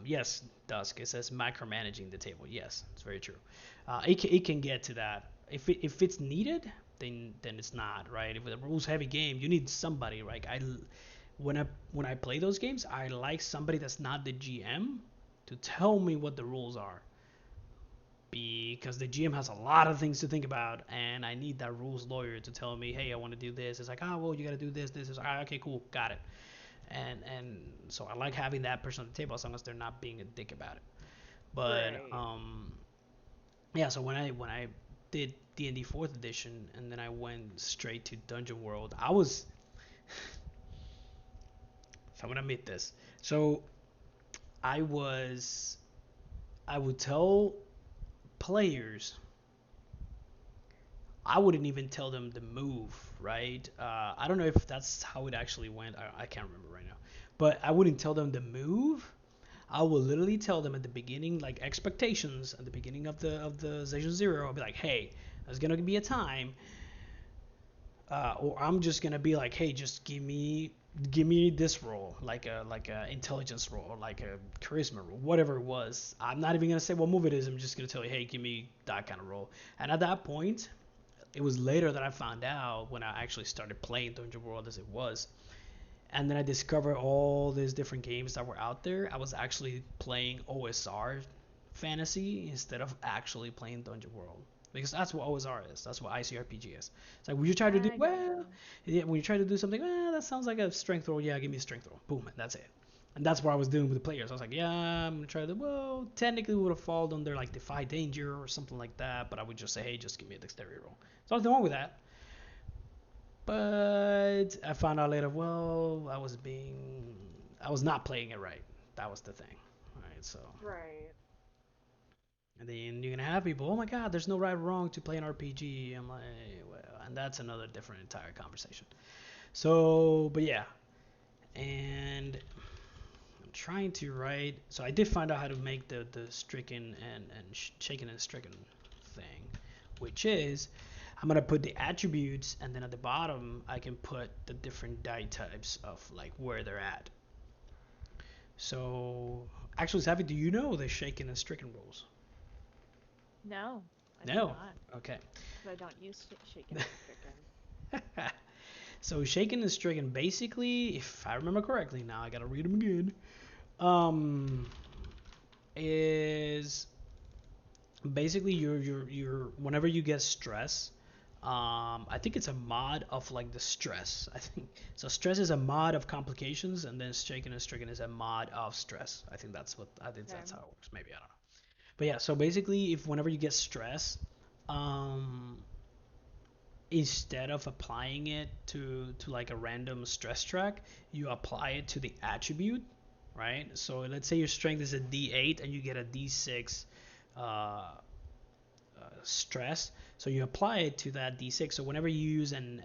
Yes, Dusk. It says micromanaging the table. Yes, it's very true. It can get to that if it's needed. Then it's not right. If it's a rules heavy game, you need somebody. Right? when I play those games, I like somebody that's not the GM to tell me what the rules are, because the GM has a lot of things to think about, and I need that rules lawyer to tell me, hey, I want to do this. It's like, oh, well, you got to do this. This is okay, cool, got it. And so I like having that person on the table as long as they're not being a dick about it. But Right. yeah. So when I did D&D Fourth Edition, and then I went straight to Dungeon World, I was. So I'm gonna admit this. So I was. I would tell players, I wouldn't even tell them the move, right? I don't know if that's how it actually went. I can't remember right now. But I wouldn't tell them the move. I will literally tell them at the beginning, like expectations at the beginning of the session zero. I'll be like, hey, there's gonna be a time, or I'm just gonna be like, hey, just give me this role, like a intelligence role, or like a charisma role, whatever it was. I'm not even gonna say what move it is. I'm just gonna tell you, hey, give me that kind of role. And at that point, it was later that I found out when I actually started playing Dungeon World as it was. And then I discovered all these different games that were out there. I was actually playing OSR fantasy instead of actually playing Dungeon World. Because that's what OSR is. That's what ICRPG is. It's like when you try to do, I well, gotcha. yeah, when you try to do something, well, that sounds like a strength roll. Yeah, give me a strength roll. Boom, and that's it. And that's what I was doing with the players. I was like, yeah, I'm gonna try to. Well, technically, it would have fallen under like defy danger or something like that. But I would just say, hey, just give me a dexterity roll. So nothing wrong with that. But I found out later, well, I was not playing it right. That was the thing. All right, so. Right. And then you're gonna have people, oh my god, there's no right or wrong to play an RPG. I'm like, well, and that's another different entire conversation. So, but yeah, and I'm trying to write. So I did find out how to make the stricken and shaken and stricken thing, which is I'm gonna put the attributes, and then at the bottom I can put the different die types of like where they're at. So actually, Savvy, do you know the shaken and stricken rules? No, I do No. not. Okay. Because I don't use shaken and stricken. So shaken and stricken, basically, if I remember correctly, now I gotta read them again. Um, is basically your whenever you get stress. I think it's a mod of like the stress. I think so. Stress is a mod of complications, and then shaken and stricken is a mod of stress. I think Okay. that's how it works. Maybe I don't know. But yeah, so basically, if whenever you get stress, um, instead of applying it to like a random stress track, you apply it to the attribute, right? So let's say your strength is a D8 and you get a D6 uh, stress. So you apply it to that D6. So whenever you use and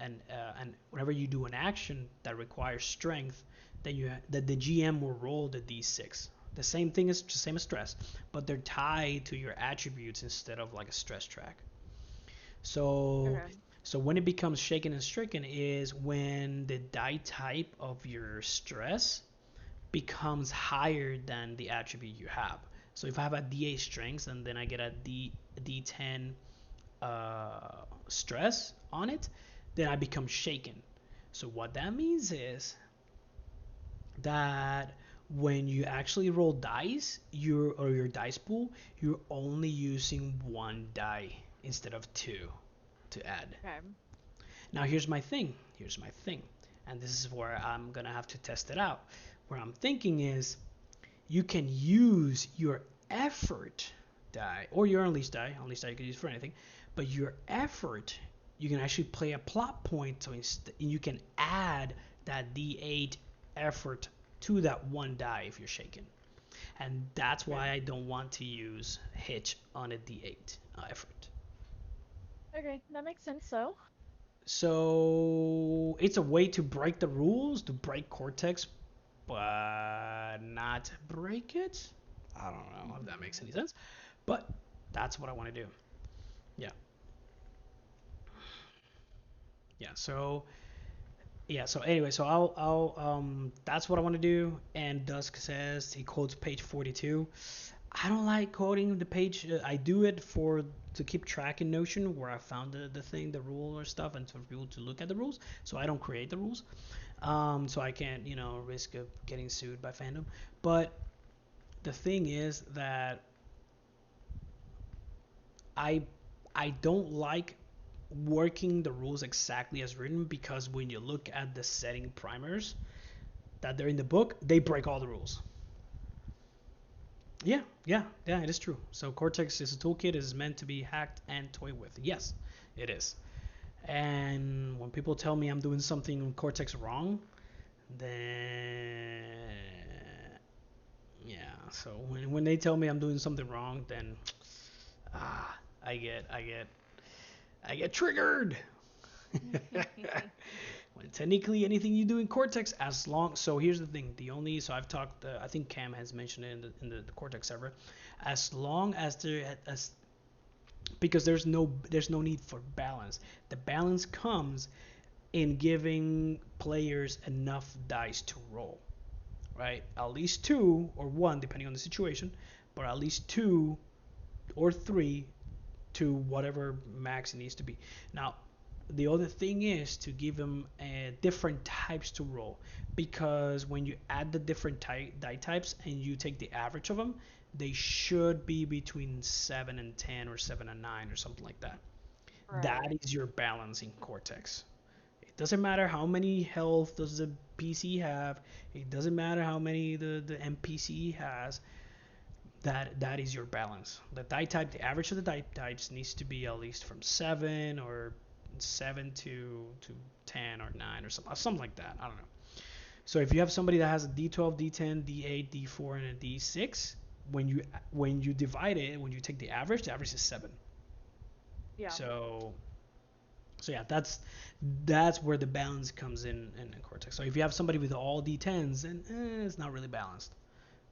whenever you do an action that requires strength, then that the GM will roll the D6. The same thing is the same as stress, but they're tied to your attributes instead of like a stress track. So Okay. so when it becomes shaken and stricken is when the die type of your stress becomes higher than the attribute you have. So if I have a D8 strength and then I get a D10 stress on it, then I become shaken. So what that means is that when you actually roll dice, your dice pool, you're only using one die instead of two to add. Okay. Now here's my thing. Here's my thing. And this is where I'm gonna have to test it out. Where I'm thinking is you can use your effort die or your unleashed die. Unleashed die you can use for anything, but your effort you can actually play a plot point, so you can add that D8 effort to that one die if you're shaken. And that's Okay. why I don't want to use hitch on a D8 effort. Okay. That makes sense. So. So it's a way to break the rules, to break Cortex, but not break it. I don't know if that makes any Mhm. sense, but that's what I want to do. Yeah, yeah. So yeah. So anyway, so I'll that's what I want to do. And Dusk says he quotes page 42. I don't like quoting the page. I do it for to keep track in Notion where I found the thing, the rule or stuff, and for people to look at the rules. So I don't create the rules. So I can't, risk of getting sued by fandom. But the thing is that I I don't like working the rules exactly as written, because when you look at the setting primers that they're in the book, they break all the rules. Yeah, it is true. So Cortex is a toolkit, is meant to be hacked and toyed with. Yes, it is. And when people tell me I'm doing something in Cortex wrong, then yeah. So when they tell me I'm doing something wrong, then ah, I get I get I get triggered. When technically anything you do in Cortex, as long, so here's the thing, the only, so I've talked, I think Cam has mentioned it in the Cortex server, as long as there as, because there's no need for balance. The balance comes in giving players enough dice to roll, right? At least two or one, depending on the situation, but at least two or three to whatever max it needs to be. Now, the other thing is to give them different types to roll, because when you add the different die types and you take the average of them, they should be between 7 and 10 or 7 and 9 or something like that. That Right. is your balancing Cortex. It doesn't matter how many health does the PC have. It doesn't matter how many the NPC has. That is your balance. The die type, the average of the die types needs to be at least from 7 to 10 or 9 or something like that. I don't know. So if you have somebody that has a D12, D10, D8, D4, and a D6, when you divide it, when you take the average is 7. Yeah. So yeah, that's where the balance comes in Cortex. So if you have somebody with all D10s, then it's not really balanced.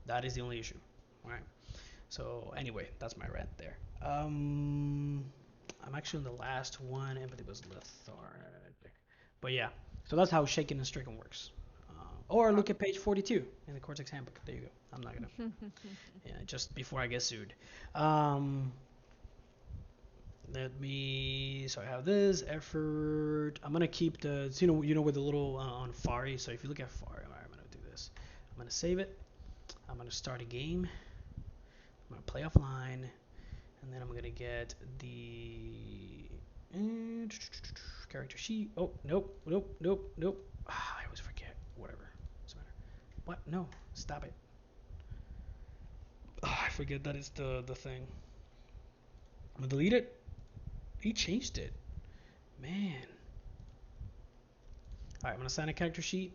That is the only issue. All right. So anyway, that's my rant there. I'm actually on the last one. Empathy was lethargic. But yeah, so that's how shaken and stricken works. Or look at page 42 in the Cortex handbook. There you go. I'm not gonna. Yeah, just before I get sued. Um, Let me. So I have this effort. I'm gonna keep the. So with the little on Fari. So if you look at Fari, all right, I'm gonna do this. I'm gonna save it. I'm gonna start a game. I'm gonna play offline, and then I'm gonna get the character sheet. Oh, nope. I always forget. Whatever. Doesn't matter. What? No. Stop it. I forget that it's the thing. I'm gonna delete it. He changed it. Man. Alright, I'm gonna assign a character sheet.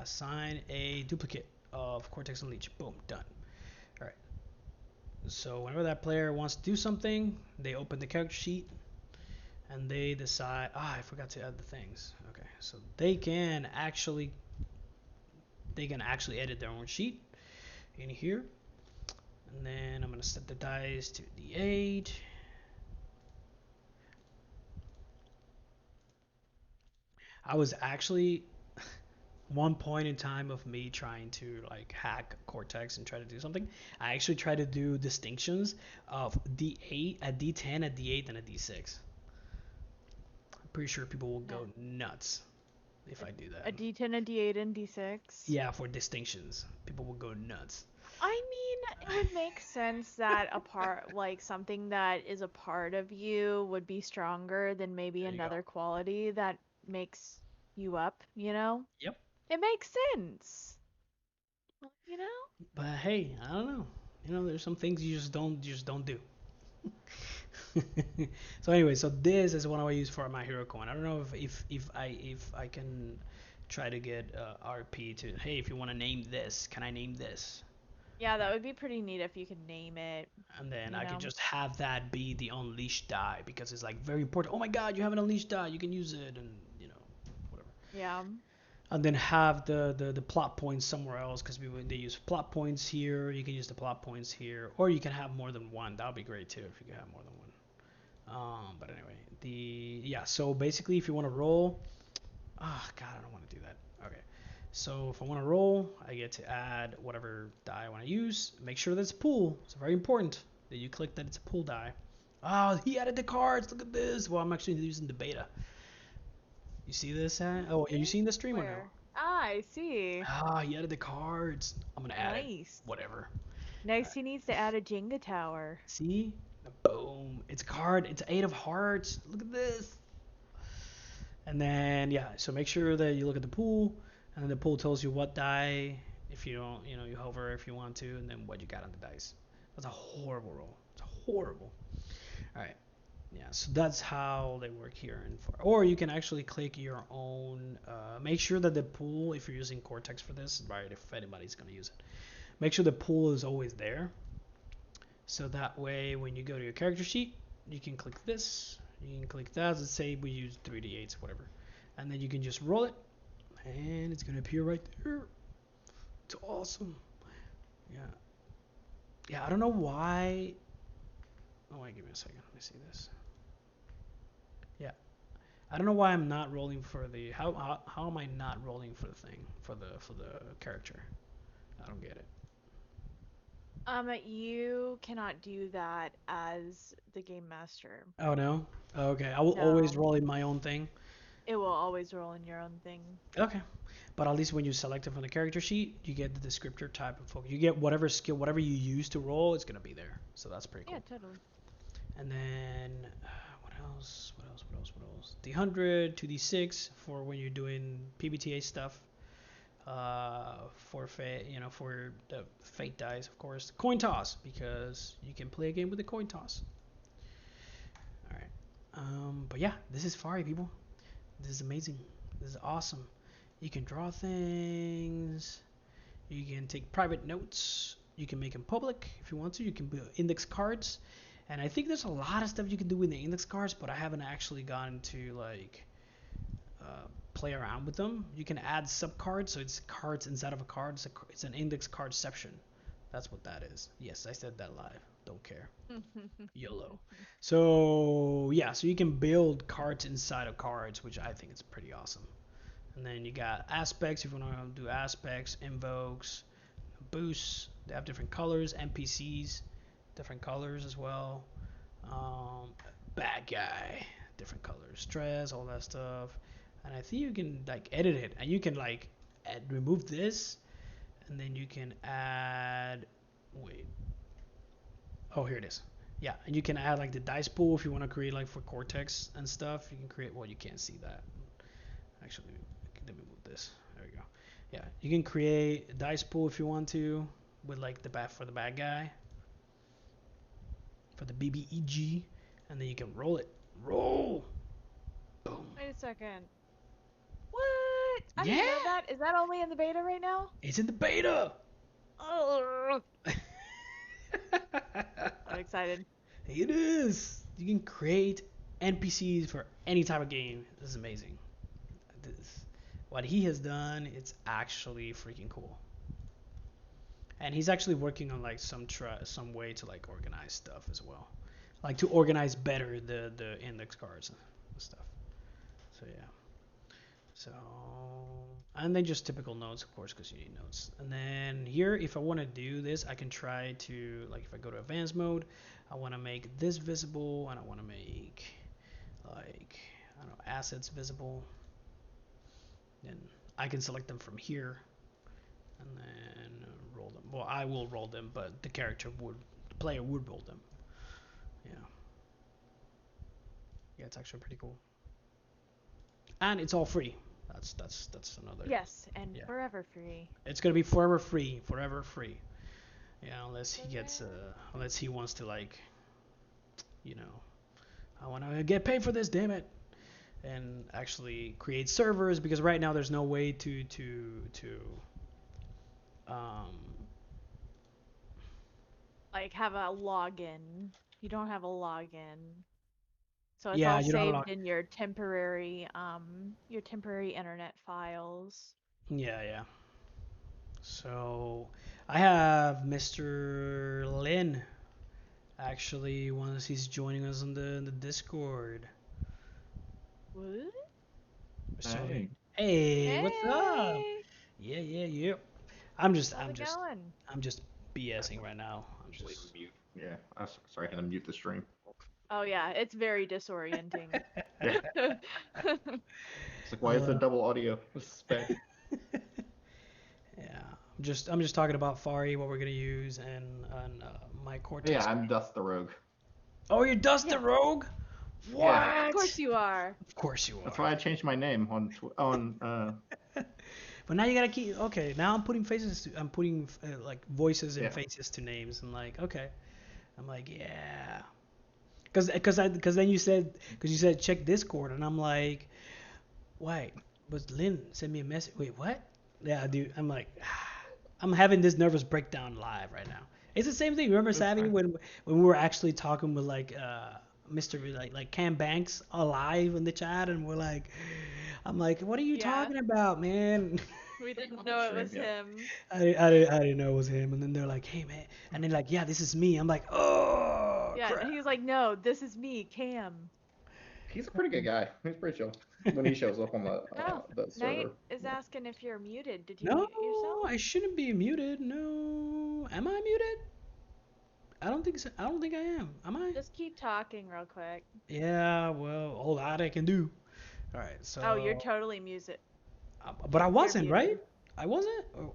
Assign a duplicate of Cortex Unleashed. Boom, done. Alright. So whenever that player wants to do something, they open the character sheet and they decide, I forgot to add the things. Okay, so they can actually edit their own sheet in here. And then I'm gonna set the dice to D8. I was actually one point in time of me trying to like hack Cortex and try to do something. I actually tried to do distinctions of D8, a D10, a D8, and a D6. I'm pretty sure people will No. go nuts if A, I do that. a D10, a D8, and D6. Yeah, for distinctions, people will go nuts. I mean, it would make sense that a part, like something that is a part of you, would be stronger than maybe There you go. another quality that makes you up, you know? Yep. It makes sense, you know? But hey, I don't know. There's some things you just don't do. So anyway, so this is what I use for my hero coin. I don't know if I can try to get RP to, hey, if you want to name this, can I name this? Yeah, that Right. would be pretty neat if you could name it, And then you I could know? just have that be the unleashed die, because it's like very important. Oh my God, you have an unleashed die, you can use it, and whatever. Yeah. And then have the plot points somewhere else, because they use plot points here. You can use the plot points here, or you can have more than one. That would be great too if you could have more than one. But anyway, yeah. So basically, if you want to roll, God, I don't want to do that. Okay. So if I want to roll, I get to add whatever die I want to use. Make sure that it's pool. It's very important that you click that it's a pool die. Oh, he added the cards. Look at this. Well, I'm actually using the beta. You see this? Oh, are you seeing the stream or no? Where? I see. Ah, he added the cards. I'm gonna add it. Nice. Whatever. All Next, right. he needs to add a Jenga tower. See? Boom. It's a card. It's eight of hearts. Look at this. And then yeah, so make sure that you look at the pool, and then the pool tells you what die. If you don't, you hover if you want to, and then what you got on the dice. That's a horrible roll. It's horrible. All right. Yeah, so that's how they work here. Or you can actually click your own. Make sure that the pool, if you're using Cortex for this, right? If anybody's gonna use it, make sure the pool is always there. So that way, when you go to your character sheet, you can click this. You can click that. Let's say we use 3d8s, whatever, and then you can just roll it, and it's gonna appear right there. It's awesome. Yeah. Yeah. I don't know why. Oh wait, give me a second. Let me see this. Yeah. I don't know why I'm not rolling for the how am I not rolling for the thing for the character? I don't get it. You cannot do that as the game master. Oh no. Oh, okay. I will always No, roll in my own thing. it will always roll in your own thing. Okay. But at least when you select it from the character sheet, you get the descriptor type of focus. You get whatever skill, whatever you use to roll, it's gonna be there. So that's pretty Yeah, cool. totally. And then what else? What else? What else? What else? D100, 2d6 for when you're doing PBTA stuff. For fate, for the fate dice, of course. Coin toss because you can play a game with a coin toss. All right. But yeah, this is Fari, people. This is amazing. This is awesome. You can draw things. You can take private notes. You can make them public if you want to. You can build index cards. And I think there's a lot of stuff you can do with the index cards, but I haven't actually gotten to like play around with them. You can add sub cards, so it's cards inside of a card. It's an index cardception. That's what that is. Yes, I said that live. Don't care. YOLO. So yeah, so you can build cards inside of cards, which I think is pretty awesome. And then you got aspects if you want to do aspects, invokes, boosts. They have different colors. NPCs, different colors as well. Um, Bad guy, different colors. Stress, all that stuff. And I think you can like edit it, and you can like remove this, and then you can add. Wait. Oh, here it is. Yeah, and you can add like the dice pool if you want to create like for Cortex and stuff. You can create. Well, you can't see that. Actually, let me move this. There we go. Yeah, you can create a dice pool if you want to, with like the bad for the bad guy, for the BBEG, and then you can roll it. Roll. Boom. Wait a second. What? I Yeah, didn't know that. Is that only in the beta right now? it's in the beta. Oh, I'm excited. It is. You can create NPCs for any type of game. This is amazing. This, what he has done, it's actually freaking cool. And he's actually working on like some way to like organize stuff as well, like to organize better the index cards and stuff. So yeah. So and then just typical notes, of course, because you need notes. And then here, if I want to do this, I can try to like if I go to advanced mode, I want to make this visible, and I want to make like I don't know assets visible. Then I can select them from here, and then roll them. Well, I will roll them, but the player would roll them. Yeah, yeah, it's actually pretty cool, and it's all free. That's another. Yes, and Yeah, forever free. it's gonna be forever free, forever free. Yeah, Forever. unless he wants to like, you know, I want to get paid for this, damn it, and actually create servers because right now there's no way to um Like have a login. You don't have a login. So it's yeah all you don't have a saved lot. in your temporary internet files. Yeah, yeah. So I have Mr. Lin actually once he's joining us on the Discord. What? Mr. Lin. Hey, Hey, what's up? Hey, Yeah, yeah, yeah. I'm just how's I'm it just going? I'm just I BSing right now. I'm usually just mute. Yeah, sorry, I had to mute the stream. Oh yeah, it's very disorienting. Yeah, it's like, why is the uh, double audio? This is bad. I'm just talking about Fari, what we're gonna use, and my Yeah, Cortex. I'm Dust the Rogue. Oh, you're Dustin Yeah, Rogue? Yeah, of What? course you are. Of course you that's are. why I changed my name on. But now you gotta keep. Okay, now I'm putting faces. I'm putting like voices and Yeah. faces to names. I'm like, okay. I'm like, yeah. Cause then you said check Discord, and I'm like, wait, but Lynn sent me a message. Wait, what? Yeah, dude. I'm like, I'm having this nervous breakdown live right now. It's the same thing. Remember, It's Savvy, fine. when we were actually talking with like Mr. like Cam Banks alive in the chat, and we're like, I'm like, what are you Yeah, talking about, man? we didn't On know it stream, was yeah. him. I didn't know it was him, and then they're like, hey man, and they're like, yeah, this is me. I'm like, oh Yeah, crap. he was like, "No, this is me, Cam." He's a pretty good guy. He's pretty chill when he shows up on Oh, the Knight server. is Yeah. asking if you're muted. Did you No, mute yourself? I shouldn't be muted. No, am I muted? I don't think so. I don't think I am. Am I? Just keep talking real quick. Yeah, well, all that I can do. All right, Oh, you're so, totally muted. but I You're wasn't, muted. right? I wasn't. Oh,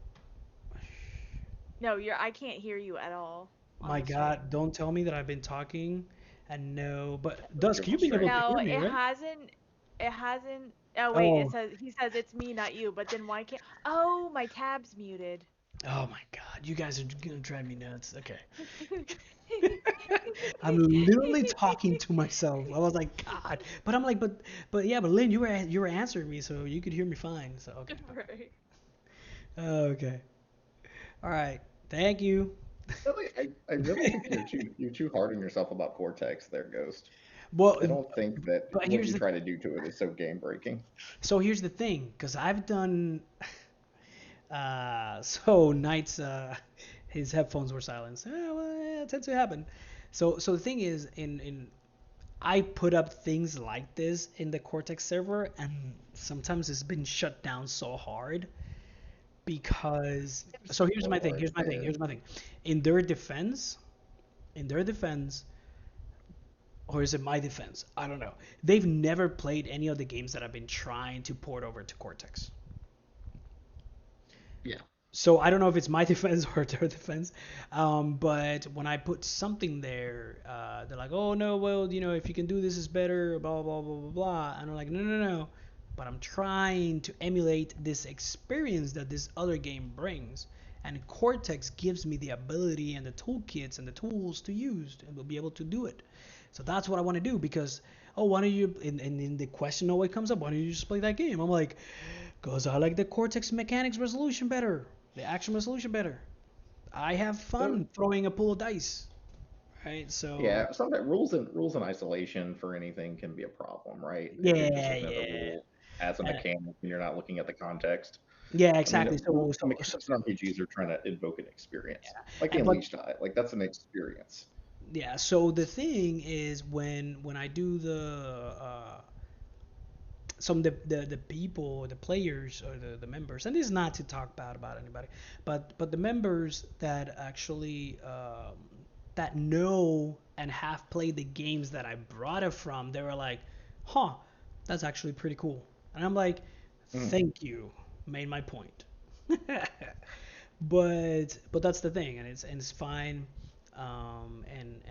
No, I can't hear you at all on my the God, stream. don't tell me that I've been talking and no, but Dusk, You're on you've been able stream. to No, hear me, right? it hasn't. Oh wait, Oh, he says it's me, not you. But then why can't? Oh, my tab's muted. oh my God, you guys are gonna drive me nuts. Okay. I'm literally talking to myself. I was like, God, but I'm like, but yeah, but Lynn, you were answering me, so you could hear me fine. So okay, Right. okay, all right. Thank you. Really, I really think you're too hard on yourself about Cortex there, Ghost. Well, I don't think that but what here's you the try to do to it is so game breaking. so here's the thing, because I've done so Knight's his headphones were silenced. Well, yeah, it tends to happen. So the thing is, in I put up things like this in the Cortex server, and sometimes it's been shut down so hard because. So here's my thing. Spoiler, Here's my thing. man. Here's my thing. In their defense, in their defense, or is it my defense? I don't know. They've never played any of the games that I've been trying to port over to Cortex. Yeah. So I don't know if it's my defense or their defense, but when I put something there, they're like, "Oh no, well, if you can do this is better." Blah blah blah blah blah. And I'm like, "No, no, no." But I'm trying to emulate this experience that this other game brings, and Cortex gives me the ability and the toolkits and the tools to use, and will be able to do it. So that's what I want to do because, oh, why don't you? And the question always comes up, why don't you just play that game? I'm like, because I like the Cortex mechanics resolution better, the action resolution better. I have So fun throwing a pool of dice, right? So yeah, sometimes rules in isolation for anything can be a problem, right? If you're just yeah, looking at the yeah, rule as a uh, mechanic and you're not looking at the context. yeah, I mean, exactly. mechanics in RPGs are trying to invoke an experience, Yeah, like the but Unleashed die. Like that's an experience. yeah. So the thing is, when I do the some the people, the players or the members, and this is not to talk bad about anybody, but the members that actually that know and have played the games that I brought it from, they were like, huh, that's actually pretty cool. And I'm like, Mm. thank you, made my point. But that's the thing, and it's fine. And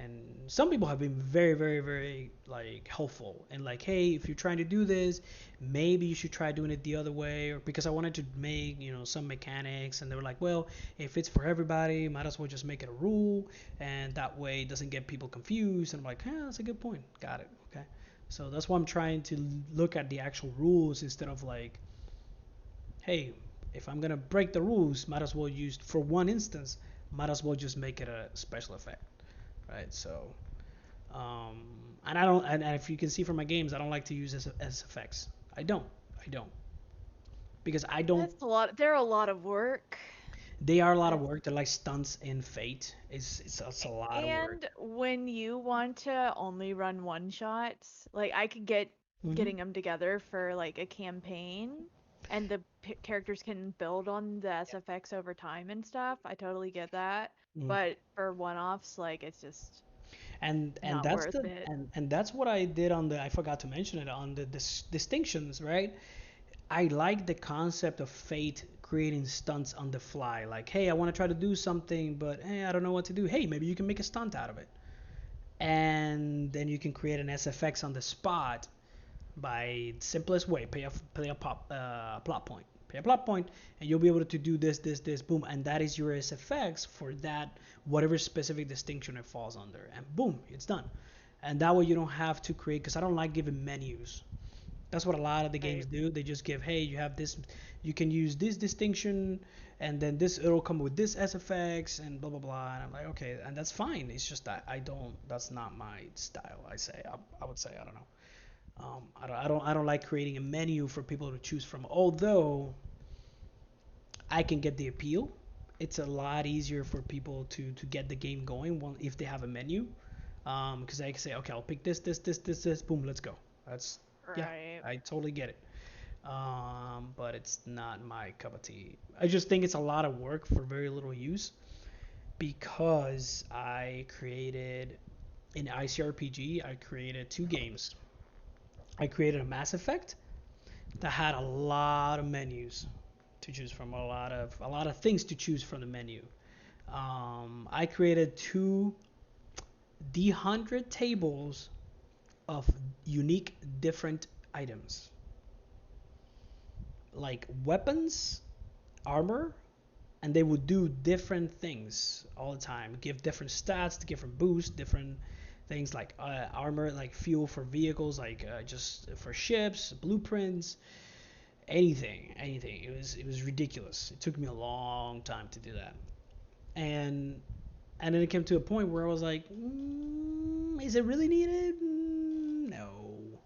some people have been very very very like helpful and like, hey, if you're trying to do this, maybe you should try doing it the other way, or because I wanted to make some mechanics, and they were like, well, if it's for everybody, might as well just make it a rule, and that way it doesn't get people confused. And I'm like, yeah, that's a good point, got it, okay. So that's why I'm trying to look at the actual rules instead of like, hey, if I'm gonna break the rules, might as well use for one instance, might as well just make it a special effect, right? So, um, and I don't, and if you can see from my games, I don't like to use as effects. I don't, because I don't. That's a lot. They're a lot of work. They are a lot of That's work. They're like stunts in Fate. It's a lot of work. And when you want to only run one shots, like I could get Hmm. getting them together for like a campaign, and the characters can build on the SFX over time and stuff. I totally get that. Hmm. But for one-offs, like it's just And not that's worth the it. and that's what I did on the, I forgot to mention it, on the distinctions, right? I like the concept of Fate creating stunts on the fly. Like, hey, I want to try to do something, but hey, I don't know what to do. Hey, maybe you can make a stunt out of it. And then you can create an SFX on the spot by the simplest way. Pay a plot point. Pay a plot point, and you'll be able to do this, boom, and that is your SFX for that whatever specific distinction it falls under, and boom, it's done. And that way you don't have to create, because I don't like giving menus. That's what a lot of the games Right. do. They just give, hey, you have this, you can use this distinction, and then this it'll come with this SFX and blah blah blah. And I'm like, okay, and that's fine. It's just that I don't. That's not my style. I would say I don't know. I don't like creating a menu for people to choose from. Although I can get the appeal, it's a lot easier for people to get the game going if they have a menu. Because I can say, okay, I'll pick this, boom, let's go. That's Yeah, Right. I totally get it. But it's not my cup of tea. I just think it's a lot of work for very little use because I created in ICRPG. I created two games. I created a Mass Effect that had a lot of menus to choose from, a lot of things to choose from the menu. I created two D100 tables of unique different items like weapons, armor, and they would do different things all the time. Give different stats, different boosts, different things like armor, like fuel for vehicles, like just for ships, blueprints, anything. It was ridiculous. It took me a long time to do that, and and then it came to a point where I was like, is it really needed? No.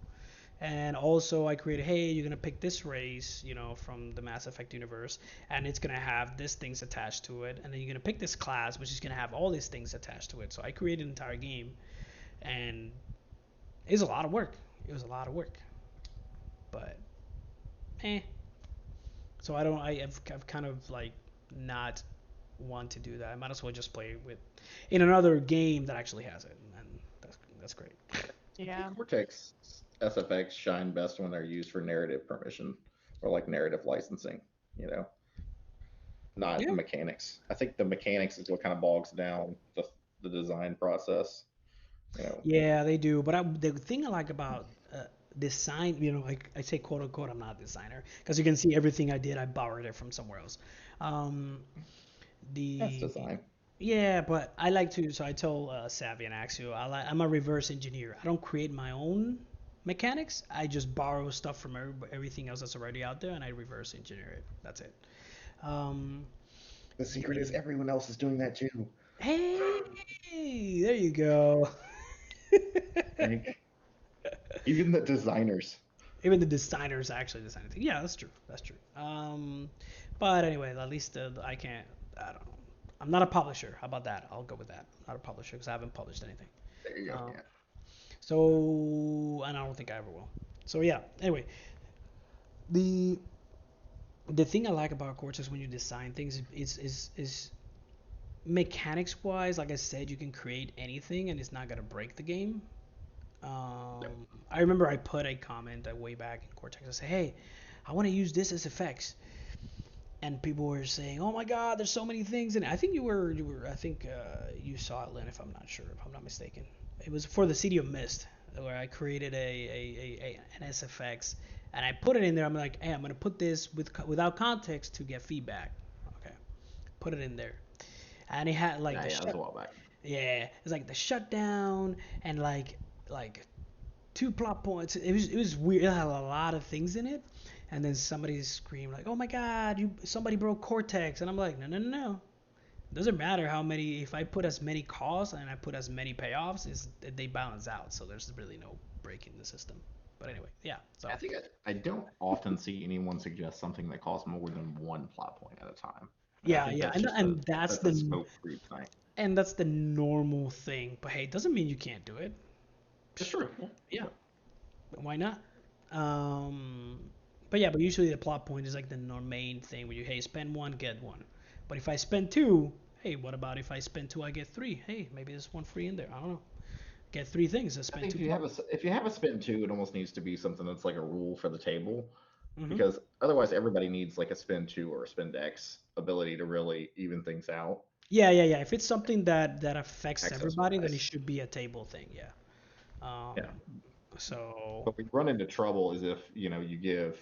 And also, I created, hey, you're gonna pick this race, from the Mass Effect universe, and it's gonna have this things attached to it, and then you're gonna pick this class, which is gonna have all these things attached to it. So I created an entire game, and it was a lot of work. It was a lot of work, but eh. So I don't. I've kind of like not want to do that. I might as well just play with in another game that actually has it, and that's great. I think Yeah. Cortex SFX shine best when they're used for narrative permission or like narrative licensing, you know, not Yeah. mechanics. I think the mechanics is what kind of bogs down the design process, you know. Yeah, they do. But the thing I like about design, like I say quote unquote, I'm not a designer because you can see everything I did, I borrowed it from somewhere else. Um, That's the design. Yeah, but I like to. So I told Savvy and Axio, I'm a reverse engineer. I don't create my own mechanics. I just borrow stuff from everything else that's already out there, and I reverse engineer it. That's it. Um, The secret is the everyone else is doing that too. Hey, there you go. Right? Even the designers. Even the designers actually design it. Yeah, that's true. That's true. But anyway, at least I can't. I don't know. I'm not a publisher. How about that? I'll go with that. Not a publisher because I haven't published anything. There you go. Um, Yeah. and I don't think I ever will. So yeah. Anyway, the the thing I like about Cortex when you design things is mechanics wise. Like I said, you can create anything and it's not gonna break the game. Yep. I remember I put a comment way back in Cortex. I said, "Hey, I want to use this as effects," and people were saying, "Oh my God, there's so many things." And I think I think you saw it, Lynn, if I'm not sure, if I'm not mistaken. It was for the City of Mist, where I created an SFX, and I put it in there. I'm like, "Hey, I'm gonna put this without context to get feedback." Okay, put it in there, and it had like Yeah, the yeah, that's a shut. while back. Yeah, it's like the shutdown and like two plot points. It was weird. It had a lot of things in it, and then somebody screamed like, "Oh my God, somebody broke Cortex!" And I'm like, "No, no, no, no. It doesn't matter how many. If I put as many costs and I put as many payoffs, they balance out. So there's really no break in the system." But anyway, yeah. I So think I don't often see anyone suggest something that costs more than one plot point at a time. And I yeah, think yeah, that's and just a and that's that's a the scope creep thing. and that's the normal thing. But hey, it doesn't mean you can't do it. It's true. Yeah. Yeah, Yeah. why not? Um, but yeah, but usually the plot point is like the main thing where you, hey, spend one, get one. But if I spend two, hey, what about if I spend two, I get three? Hey, maybe there's one free in there. I don't know. Get three things. I I spend think two if you plot. have a if you have a spin two, it almost needs to be something that's like a rule for the table. Hmm. because otherwise everybody needs like a spin two or a spin X ability to really even things out Yeah, yeah, yeah. If it's something that affects access everybody, then it wise. should be a table thing. Yeah. Yeah. So But we run into trouble is if, you give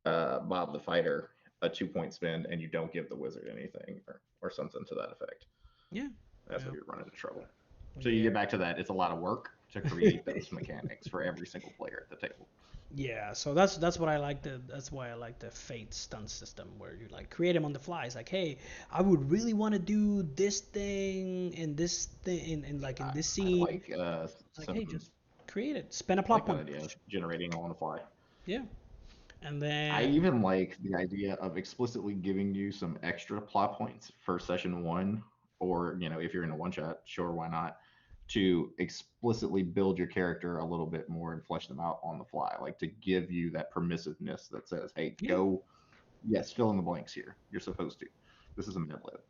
Bob the Fighter a 2 point spin and you don't give the wizard anything or something to that effect. yeah, That's yeah, where you run into trouble. So you yeah. get back to that. It's a lot of work to create those mechanics for every single player at the table. Yeah, so that's what I like that's why I like the fate stunt system where you like create them on the fly. It's like, hey, I would really want to do this thing and this thing in like in I, this I scene. like Like, some. hey, just create it, spend a I like plot that point. idea of generating on the fly. Yeah, and I then even like the idea of explicitly giving you some extra plot points for session one, or if you're in a one shot, sure, why not? To explicitly build your character a little bit more and flesh them out on the fly, like to give you that permissiveness that says, "Hey, yeah, go, yes, fill in the blanks here. You're supposed to. This is a mid lib."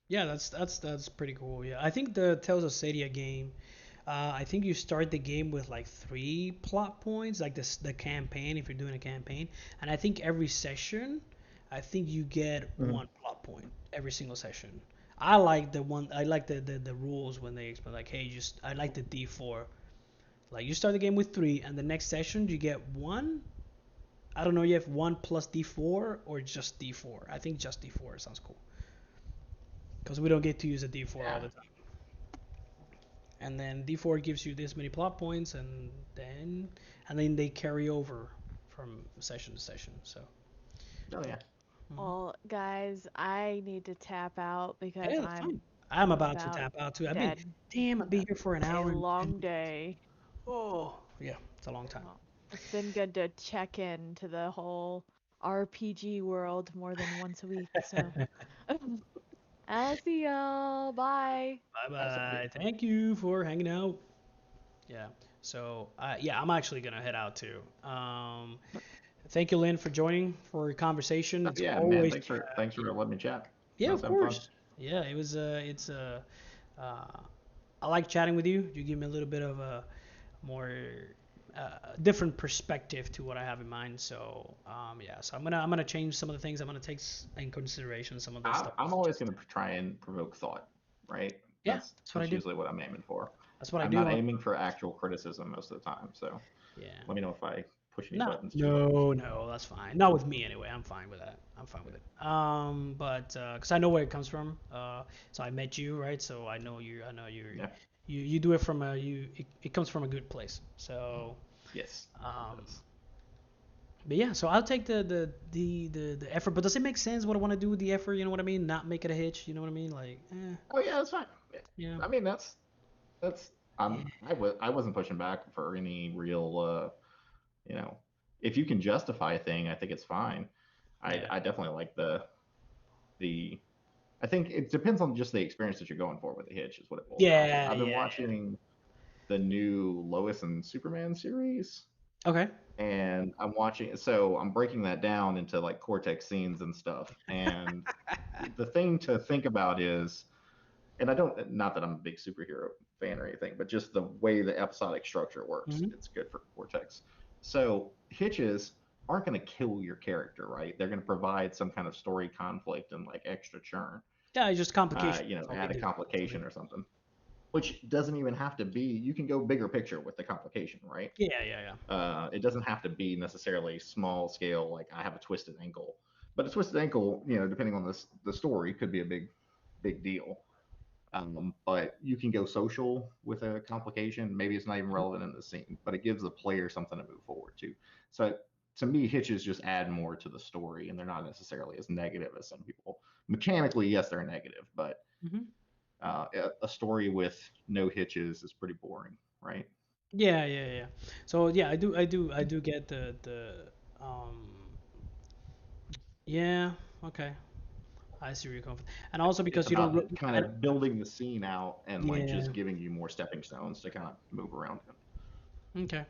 yeah, that's pretty cool. Yeah, I think the Tales of Sadia game. I think you start the game with like 3 plot points, like the campaign if you're doing a campaign, and I think every session, I think you get Mhm. 1 plot point every single session. I like the one. I like the rules when they explain like, hey, just I like the D4. Like you start the game with 3, and the next session you get one. I don't know. You have 1 plus D4 or just D4. I think just D4 sounds cool because we don't get to use a D4 all Yeah. the time. And then D4 gives you this many plot points, and then they carry over from session to session. So, Oh yeah. mhm. Well, guys, I need to tap out because Yeah, that's I'm fine. I'm about to about tap out too. dead. I've been here for an A hour and 10 long minutes. day. Oh, yeah, it's a long time. Well, it's been good to check in to the whole RPG world more than once a week. So, I'll see y'all. Bye. Bye All right, sounds good. bye. Thank you for hanging out. Yeah. So, yeah, I'm actually gonna head out too. Thank you, Lynn, for joining for a conversation. Oh, It's yeah, man. always, Thanks for letting me chat. yeah, I was of having fun. course. Yeah, it was. Uh, I like chatting with you. You give me a little bit of a more different perspective to what I have in mind. So yeah, so I'm gonna change some of the things. I'm gonna take in consideration some of the stuff I'm you always suggested. going to try and provoke thought, right? Yeah, that's what I That's do. usually what I'm aiming for. That's what I I'm do. not aiming for actual criticism most of the time. So Yeah. let me know if I push any No, buttons too hard. no, no, that's fine. Not with me anyway. I'm fine with that. I'm fine with Yeah. it. But because I know where it comes from. So I met you, right? So I know you. I know you. Yeah. You do it from a you. It comes from a good place. So Yes, it um, does. but yeah. So I'll take the effort. But does it make sense what I want to do with the effort? You know what I mean? Not make it a hitch. You know what I mean? Like, Oh yeah, that's fine. yeah, I mean, that's yeah, I wasn't pushing back for any real you know if you can justify a thing, I think it's fine. I yeah, I definitely like the I think it depends on just the experience that you're going for with the hitch is what it boils down to. yeah, I've been yeah. watching the new Lois and Superman series, Okay. and I'm breaking that down into like Cortex scenes and stuff. And the thing to think about is, and I don't, not that I'm a big superhero fan or anything, but just the way the episodic structure works, Hmm. it's good for Cortex. So hitches aren't going to kill your character, right? They're going to provide some kind of story conflict and like extra churn. Yeah, it's just complication. That's all they Add a do. That's all they complication do. or something, which doesn't even have to be. You can go bigger picture with the complication, right? Yeah, yeah, yeah. It doesn't have to be necessarily small scale, like I have a twisted ankle. But a twisted ankle, depending on the story, could be a big deal. But you can go social with a complication. Maybe it's not even Mhm. relevant in the scene, but it gives the player something to move forward to. So to me, hitches just add more to the story, and they're not necessarily as negative as some people. Mechanically, yes, they're negative, but Mhm. a story with no hitches is pretty boring, right? Yeah, yeah, yeah. So yeah, I do get um yeah, okay. I see where you're coming from. And also It's because you don't about kind of building the scene out and like yeah, just giving you more stepping stones to kind of move around in. okay.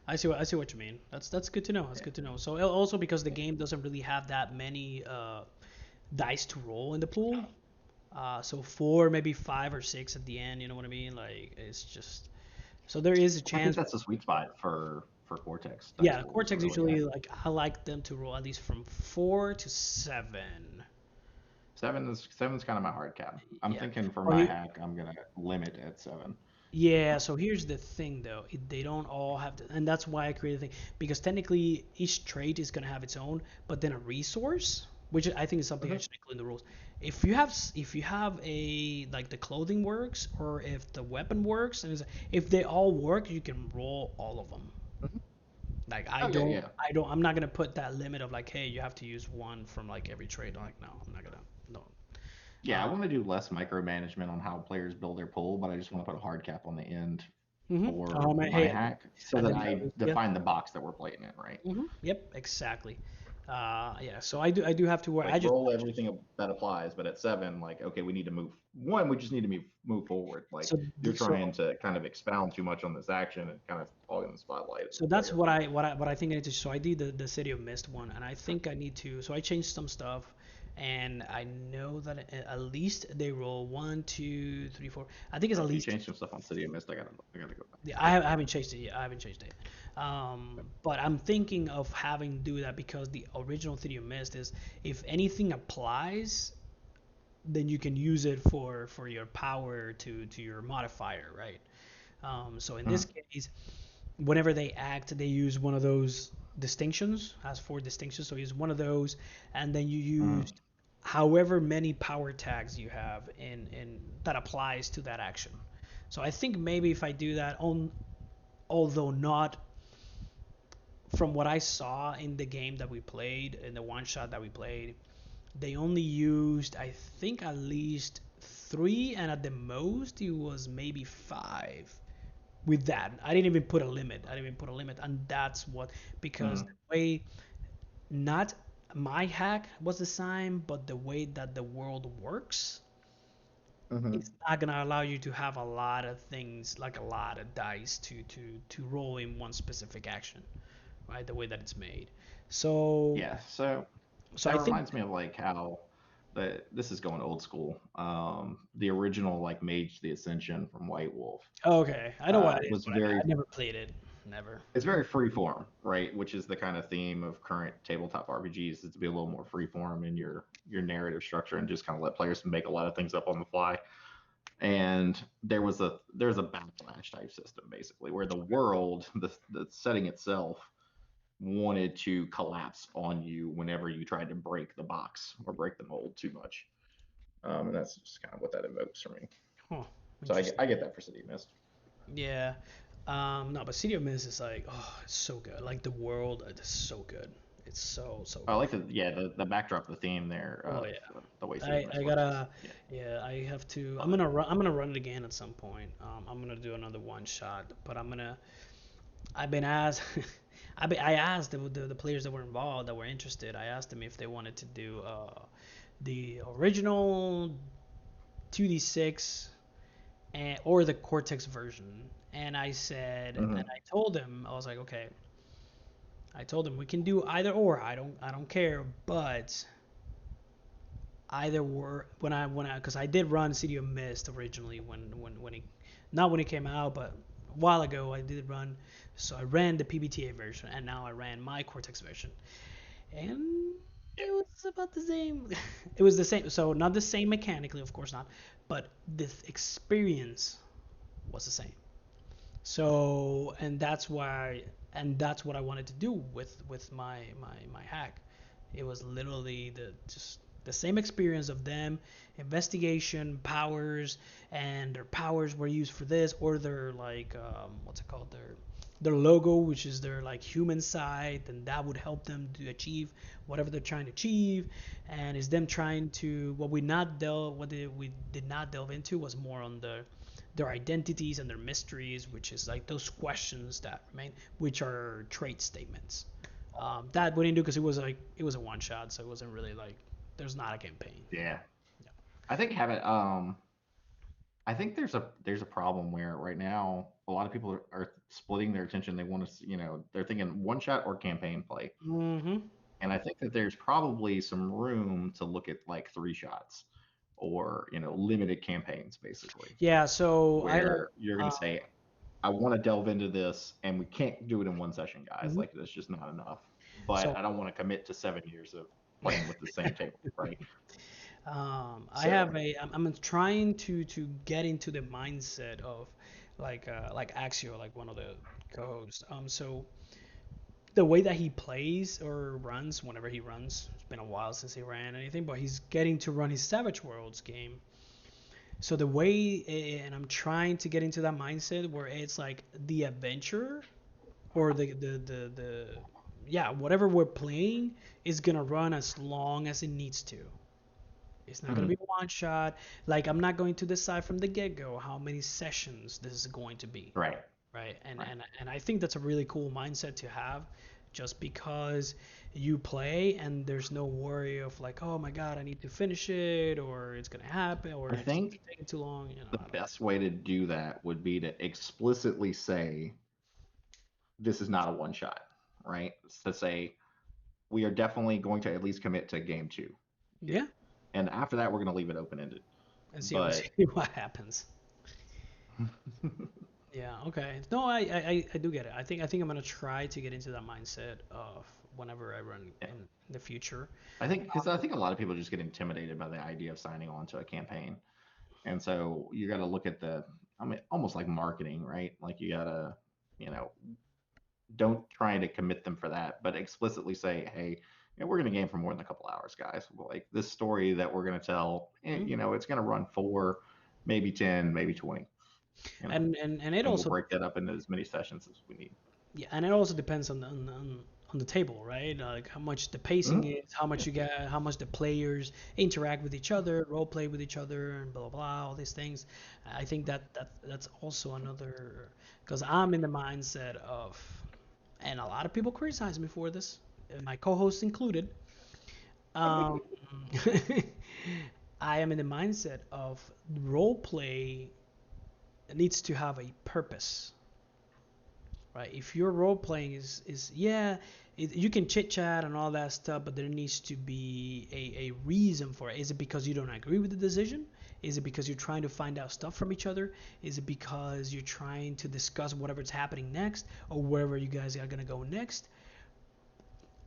I see what you mean. That's good to know. That's Yeah, good to know. So also because the yeah. game doesn't really have that many dice to roll in the pool. So four, maybe five or six at the end, you know what I mean? Like it's just So there is a I think chance. that's the sweet spot for Cortex dice Yeah, pools, Cortex really. usually like I like them to roll at least from 4 to 7. Seven's kind of my hard cap. I'm Yeah. thinking for Oh, my hack, I'm gonna limit at 7. yeah. So here's the thing, though. They don't all have to, and that's why I created the thing because technically each trait is gonna have its own, but then a resource, which I think is something I Hmm. should include in the rules. If you have a like the clothing works or if the weapon works and if they all work, you can roll all of them. Like Oh yeah, yeah, I'm not gonna put that limit of like, hey, you have to use one from like every trade. Like, no, I'm not gonna. No. yeah. I want to do less micromanagement on how players build their pool, but I just want to put a hard cap on the end for my Hey, hack so and that then I yeah. define the box that we're playing in, right? Yep, exactly. Yeah. So I do have to worry. Like roll everything that applies, but at 7, like okay, we need to move one. We just need to move forward. Like So you're so trying to kind of expound too much on this action and kind of hogging the spotlight as so a that's player. what I think I need to. So I did the City of Mist one, and I think I need to. So I changed some stuff, and I know that at least they roll 1, 2, 3, 4. I think it's at If you least. change some stuff on City of Mist, I gotta go back. Yeah, I haven't changed it yet. I haven't changed it. But I'm thinking of having do that because the original City of Mist is if anything applies, then you can use it for your power to your modifier, right? So in this Mhm. case, whenever they act, they use one of those distinctions, has 4 distinctions. So use one of those, and then you Mhm. use however many power tags you have in that applies to that action. So I think maybe if I do that on, although not from what I saw in the game that we played, in the one shot that we played, they only used, I think, at least 3, and at the most, it was maybe 5 with that. I didn't even put a limit. I didn't even put a limit. And that's what, because the Mhm. way, not my hack was designed, but the way that the world works, it's Mhm. not gonna allow you to have a lot of things, like a lot of dice to roll in one specific action, right? The way that it's made. So Yeah. So so that I think. reminds me of like how this is going old school. The original like Mage the Ascension from White Wolf Okay, I know what it is, was but I very never played it. Never. it's very free form, right? Which is the kind of theme of current tabletop RPGs is to be a little more free form in your narrative structure and just kind of let players make a lot of things up on the fly. And there's a backlash type system basically where the world, the setting itself wanted to collapse on you whenever you tried to break the box or break the mold too much. And that's just kind of what that evokes for me. Huh. So Interesting. I get that for City of Mist. Yeah. No, but City of Mist is like, oh, it's so good. Like the world, it's so good. It's so I good. like the backdrop, the theme there Oh of yeah. the way City of I Mist works is gotta, yeah, yeah, I have to. love it. I'm gonna run it again at some point. I'm gonna do another one shot, but I'm gonna. I've been asked. I asked the players that were involved that were interested. I asked them if they wanted to do the original 2d6 and or the Cortex version. And I said, and Hmm. I told him, I was like, okay. I told him we can do either or. I don't care, but either were when I because I did run City of Mist originally when it not when it came out, but a while ago I did run. So I ran the PBTA version, and now I ran my Cortex version, and Yeah, it was about the same. It was the same, so not the same mechanically, of course not, but the experience was the same. So and that's what I wanted to do with my hack. It was literally the same experience of them investigation powers, and their powers were used for this, or their like what's it called, their logo, which is their like human side, and that would help them to achieve whatever they're trying to achieve. And is them trying to we did not delve into was more on their identities and their mysteries, which is like those questions that remain, which are trait statements. That we didn't do because it was a one shot, so it wasn't really like there's not a campaign. yeah. Yeah. I think I think there's a problem where right now a lot of people are splitting their attention. They want to, they're thinking one shot or campaign play. Mm-hmm. And I think that there's probably some room to look at like 3 shots or, limited campaigns basically, Yeah. So I like. where you're going Uh, to say, I want to delve into this, and we can't do it in one session, guys. Mhm. Like that's just not enough. But So I don't want to commit to 7 years of playing with the same table, right? I So have I'm trying to get into the mindset of like Axio, like one of the co-hosts. So the way that he plays or runs, whenever he runs, it's been a while since he ran anything, but he's getting to run his Savage Worlds game. So the way, and I'm trying to get into that mindset where it's like the adventure or the yeah, whatever we're playing is gonna run as long as it needs to. It's not gonna mhm, be one shot. Like I'm not going to decide from the get-go how many sessions this is going to be, right, right? And right. and and I think that's a really cool mindset to have, just because you play and there's no worry of like, oh my God, I need to finish it, or it's gonna happen, or I it's think taking too long. the I don't know. best way to do that would be to explicitly say this is not a one shot, right? To say we are definitely going to at least commit to game two here, Yeah, and after that we're going to leave it open ended. and see But see what happens. Yeah, okay. No, I do get it. I think I'm gonna try to get into that mindset of whenever I run yeah, in the future. I think because I think a lot of people just get intimidated by the idea of signing on to a campaign, and so you got to look at the, I mean, almost like marketing, right? Like you got to, you know, don't try to commit them for that, but explicitly say, hey, we're going to game for more than a couple hours, guys. Like this story that we're going to tell, Mhm. it's going to run 4, maybe 10, maybe 20, And it and we'll also break that up into as many sessions as we need. yeah, and it also depends on the table, right? Like how much the pacing Mm-hmm. is, how much you get, how much the players interact with each other, role play with each other, and blah blah blah, all these things. I think that's also another, because I'm in the mindset of, and a lot of people criticize me for this, and my co-hosts included. Um, I am in the mindset of role play needs to have a purpose, right? If your role playing is yeah, you can chit chat and all that stuff, but there needs to be a reason for it. Is it because you don't agree with the decision? Is it because you're trying to find out stuff from each other? Is it because you're trying to discuss whatever's happening next or wherever you guys are gonna go next?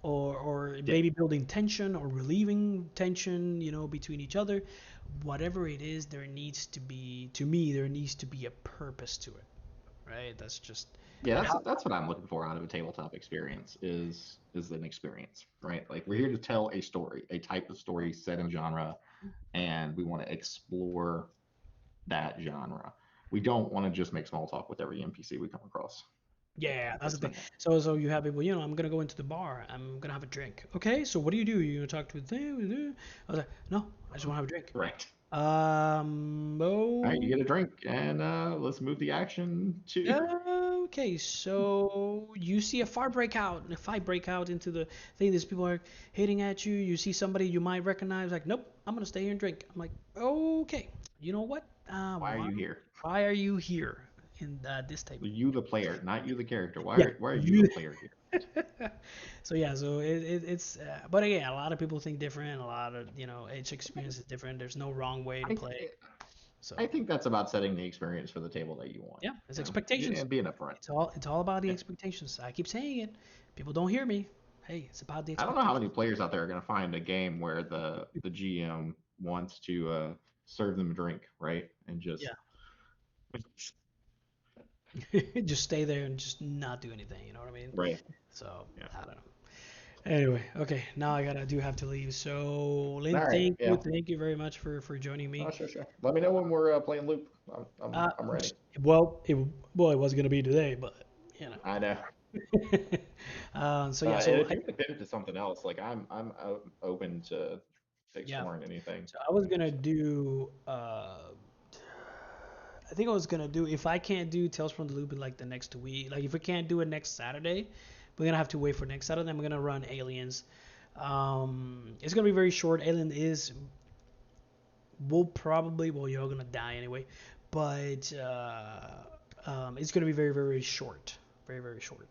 Or Yeah, maybe building tension or relieving tension, between each other. Whatever it is, there needs to be, to me, there needs to be a purpose to it, right? That's just, yeah, and that's what I'm looking for out of a tabletop experience is an experience, right? Like we're here to tell a story, a type of story set in genre, and we want to explore that genre. We don't want to just make small talk with every NPC we come across. Like yeah, that's the that's thing. not it. So you have people, I'm gonna go into the bar. I'm gonna have a drink. Okay, so what do? You gonna talk to them? I was like, no, I just wanna have a drink. Right. All right, you Oh, get a drink, and let's move the action to. okay. So you see a fight break out into the thing. These people are hitting at you. You see somebody you might recognize. Like, nope, I'm gonna stay here and drink. I'm like, okay. You know what? Why are Why you here? why are you here in this table? You, the player, not you, the character. Why Yeah, are you the you. player here? So yeah, so it's but again, a lot of people think different. A lot of each experience is different. There's no wrong way to I play. So I think that's about setting the experience for the table that you want. yeah, it's expectations. And being upfront. It's all about the Yeah. expectations. I keep saying it. People don't hear me. Hey, it's about the I don't know how expectations. many players out there are going to find a game where the GM wants to serve them a drink, right? And just Yeah, just stay there and just not do anything. You know what I mean? right. So Yeah. I don't know. Anyway, okay, now I do have to leave. So Lynn, All right. thank you, Yeah. thank you very much for joining me. Oh, sure, sure. Let me know when we're playing loop. Uh, I'm ready. well, it was gonna be today, but you know. I know. So yeah, And if you want to pivot to something else, like I'm open to yeah, exploring anything. so I was gonna So. do. I think I was gonna do, if I can't do Tales from the Loop in like the next week, like if we can't do it next Saturday, we're gonna have to wait for next Saturday. I'm gonna run Aliens. It's gonna be very short. Alien is, well, you're all gonna die anyway, but it's gonna be very very short, very very short.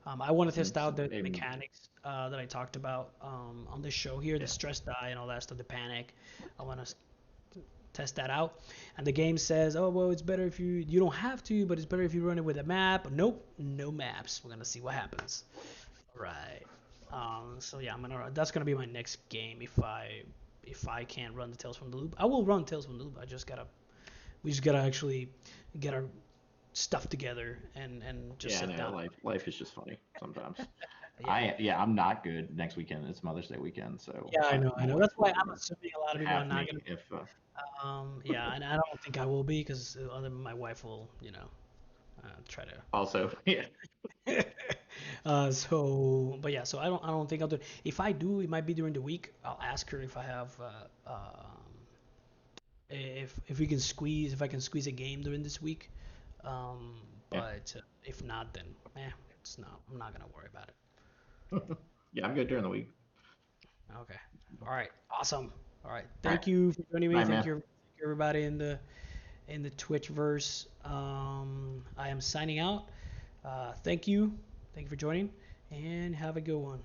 I want to test It's out the maybe mechanics that I talked about on this show here, the yeah. stress die and all that stuff, the panic. I want to test that out. And the game says, oh well, it's better if you don't have to, but it's better if you run it with a map. Nope, no maps. We're gonna see what happens. Right. So yeah, that's gonna be my next game if I can't run the Tales from the Loop. I will run Tales from the Loop. We just gotta actually get our stuff together and just Yeah, sit no, down. life is just funny sometimes. Yeah. I'm not good next weekend. It's Mother's Day weekend, so Yeah, I know, I my know. wife That's why will I'm assuming a lot of people are have not me gonna. if Yeah, and I don't think I will be because other my wife will, try to. also yeah. But yeah, so I don't think I'll do it. If I do, it might be during the week. I'll ask her if I have, if I can squeeze a game during this week. Um, Yeah. but if not, then it's not. I'm not gonna worry about it. Yeah, I'm good during the week. Okay. All right. Awesome. All right. All right. Thank you for joining me. Bye, man. Thank you everybody in the Twitch verse. I am signing out. Thank you. Thank you for joining, and have a good one.